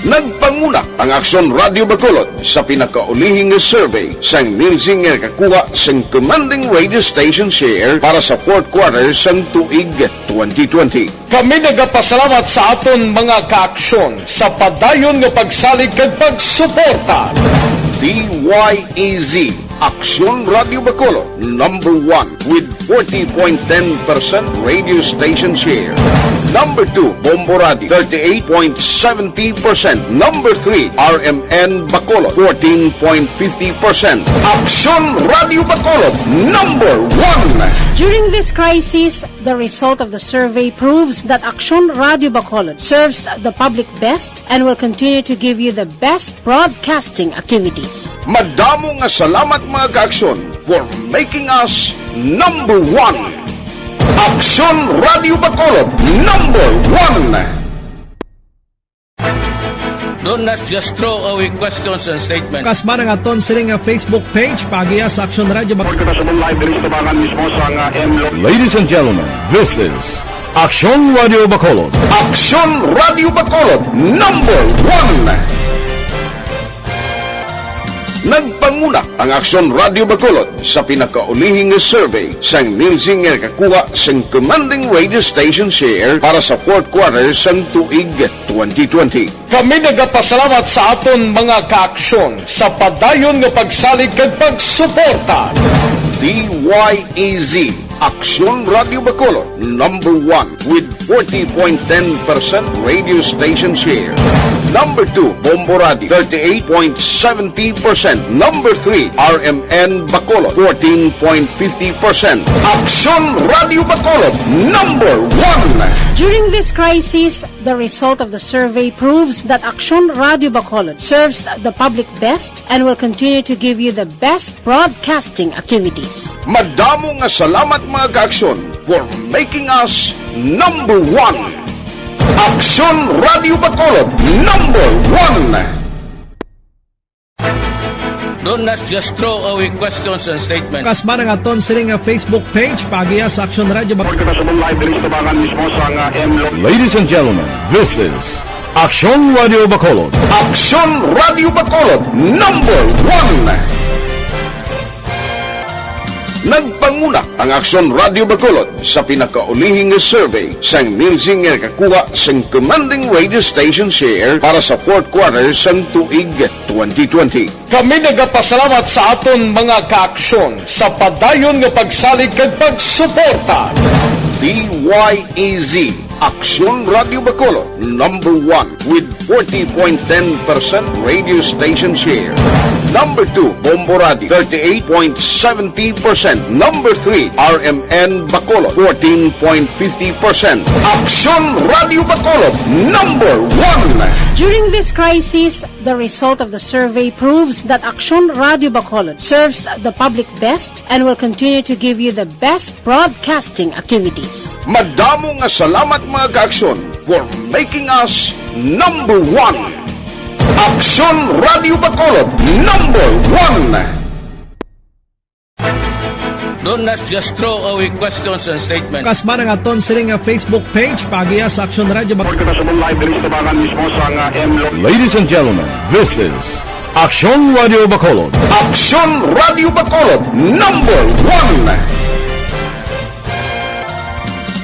Nagpanguna ang Aksyon Radio Bacolod sa pinakaulihing survey sang Nielsen nga kakuha sang commanding radio station share para sa fourth quarter sang tuig 2020. Kami nagapasalamat sa aton mga kaaksyon sa padayon nga pagsalig kag pagsuporta. DYEZ Aksyon Radio Bacolod, number 1 with 40.10% radio station share. Number 2, Bombo Radio, 38.70%. Number 3, RMN Bacolod, 14.50%. Aksyon Radio Bacolod, number 1. During this crisis, the result of the survey proves that Aksyon Radio Bacolod serves the public best and will continue to give you the best broadcasting activities. Madamo nga salamat mga kaaksyon for making us number 1. Aksyon Radio Bacolod, number 1. Don't not just throw away questions and statements. Kasma ng aton sining Facebook page pagiya sa Action Radio Bacolod. Ladies and gentlemen, this is Action Radio Bacolod. Action Radio Bacolod number 1. Nagpanguna ang Action Radio Bacolod sa pinakaulihing survey sang Nilsing nga kakuha sang commanding radio station share para sa fourth quarter sang tuig 2020. Kami nagapasalamat sa aton mga kaaksyon sa padayon nga pagsalig kag pagsuporta. DYEZ Action Radio Bacolod number 1 with 40.10% radio station share. Number 2, Bombo Radio, 38.70%. Number 3, RMN Bacolod, 14.50%. Action Radio Bacolod, number 1. During this crisis, the result of the survey proves that Action Radio Bacolod serves the public best and will continue to give you the best broadcasting activities. Madamo nga salamat mga kaaksyon for making us number 1. Action Radio Bacolod number 1. Don't not just throw away questions and statements. Kasma ng aton sining Facebook page pagiya sa Action Radio Bacolod. Ladies and gentlemen, this is Action Radio Bacolod. Action Radio Bacolod number 1. Nagpanguna ang Action Radio Bacolod sa pinakaulihing survey sang Nilsing nga kakuha sang commanding radio station share para sa fourth quarter sang tuig 2020. Kami nagapasalamat sa aton mga kaaksyon sa padayon nga pagsalig kag pagsuporta. DYEZ Action Radio Bacolod number 1 with 40.10% radio station share. Number 2, Bombo Radio, 38.70%. Number 3, RMN Bacolod, 14.50%. Action Radio Bacolod, number 1. During this crisis, the result of the survey proves that Action Radio Bacolod serves the public best and will continue to give you the best broadcasting activities. Madamo nga salamat mga kaaksyon for making us number 1. Action Radio Bacolod number 1. Don't not just throw away questions and statements. Kasma ng aton sining Facebook page pagiya sa Action Radio Bacolod. Ladies and gentlemen, this is Action Radio Bacolod. Action Radio Bacolod number 1.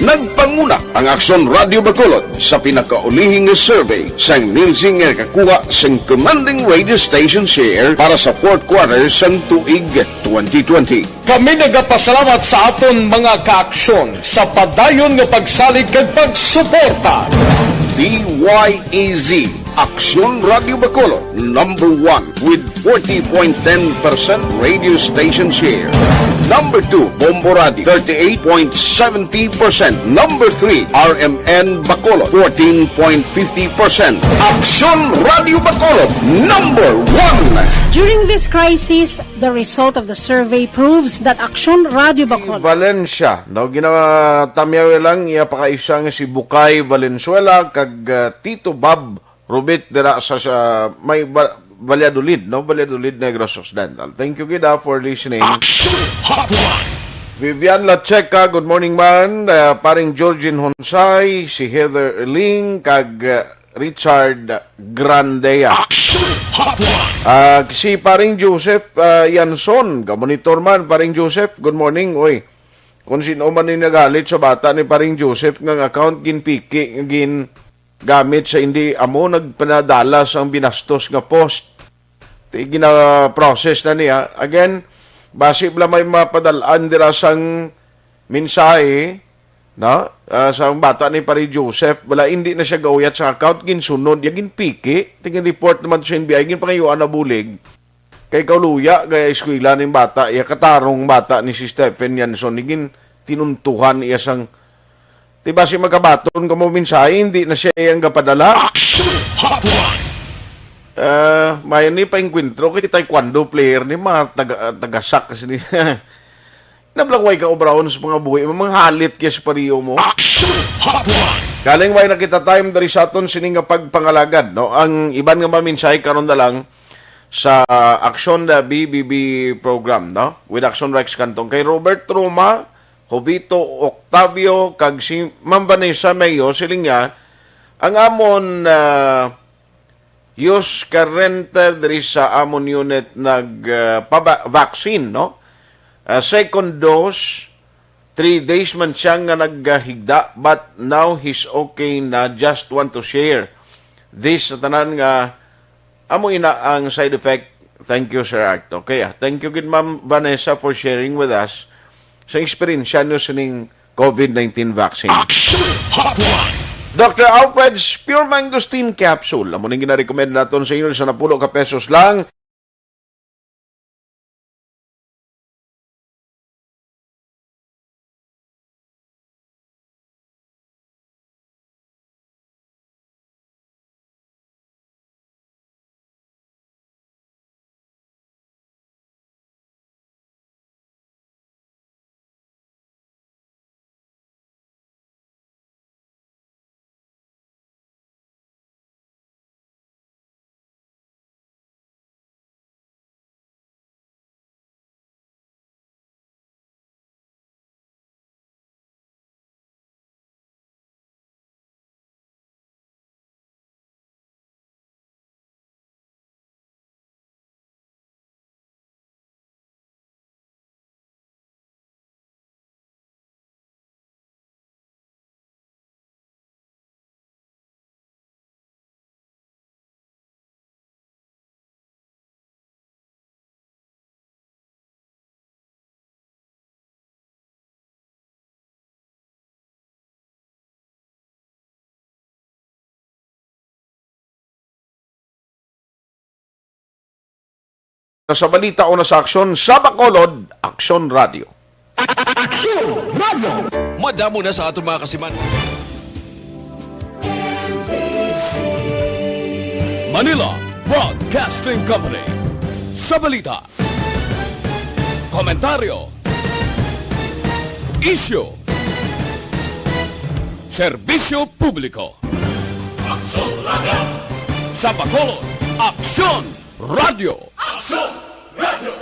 Nagpanguna ang Action Radio Bacolod sa pinakaulihing survey sang Nilsing nga kakuha sang commanding radio station share para sa fourth quarter sang tuig 2020. Kami nagapasalamat sa aton mga kaaksyon sa padayon nga pagsalig kag pagsuporta. DYEZ Action Radio Bacolod number 1 with 40.10% radio station share. Number 2, Bombo Radio, 38.70%. Number 3, RMN Bacolod, 14.50%. Action Radio Bacolod, number 1. During this crisis, the result of the survey proves that Action Radio Bacolod Valencia, no, ginawa tamyaw lang iya pakaisa nga si Bukay Valenzuela kag Tito Bob Rubit dira sa may Valladolid, no? Valladolid, Negros Occidental. Thank you, Gida, for listening. Vivian Lacheca, good morning, man. Paring Georgine Honsay, si Heather Erling, kag Richard Grandea. Si paring Joseph Yanson, kamonitor man, paring Joseph, good morning. Oy, kung sino man yung nagalit sa bata ni paring Joseph, ng account ginpiki, gamit sa hindi amo nagpanadala sa binastos nga post. Gina-process na niya. Again, base bala may mapadalaan dira sang mensahe, no? Sa bata ni Pari Joseph, wala hindi na siya gauyat sa account, ginsunod, yagin piki, tingin report naman sa NBI, gin pangayuan na bulig. Kay kauluya, gaya eskwela ng bata, iya katarong bata ni si Stephen Yanson, gin tinuntuhan iya sang diba si magkabaton ka mo mensahe, hindi na siya yung kapadala. May ni pa inkwentro kay taekwondo player ni mga tagasak kasi ni nablangway ka obraon sa mga buhay, mga halit kaya sa pariyo mo. Galing way nakita time dari sa aton sining nga pagpangalagad, no? Ang iban nga maminsay karon na lang sa Action na BBB program, no? With Action Rex Kantong kay Robert Roma, Jovito Octavio kag si Ma'am Vanessa Mayo siling nga ang amon use current diri sa amon unit nag vaccine, no? Second dose 3 days man siya nga naghigda but now he's okay na, just want to share this sa tanan nga amo ina ang side effect. Thank you, Sir Art. Okay, thank you good Ma'am Vanessa for sharing with us sa experience nyo sa ning COVID-19 vaccine. Action Hotline! Dr. Alfred's Pure Mangosteen Capsule. Amo ning gina-recommend naton sa inyo sa 10 ka pesos lang. Sa balita o na sa aksyon sa Bacolod, Action Radio. Madamo na sa aton mga kasiman. Manila Broadcasting Company. Sa balita, komentaryo, issue, serbisyo publiko. Action Radio. Sa Bacolod, Action Radio. Action Radio.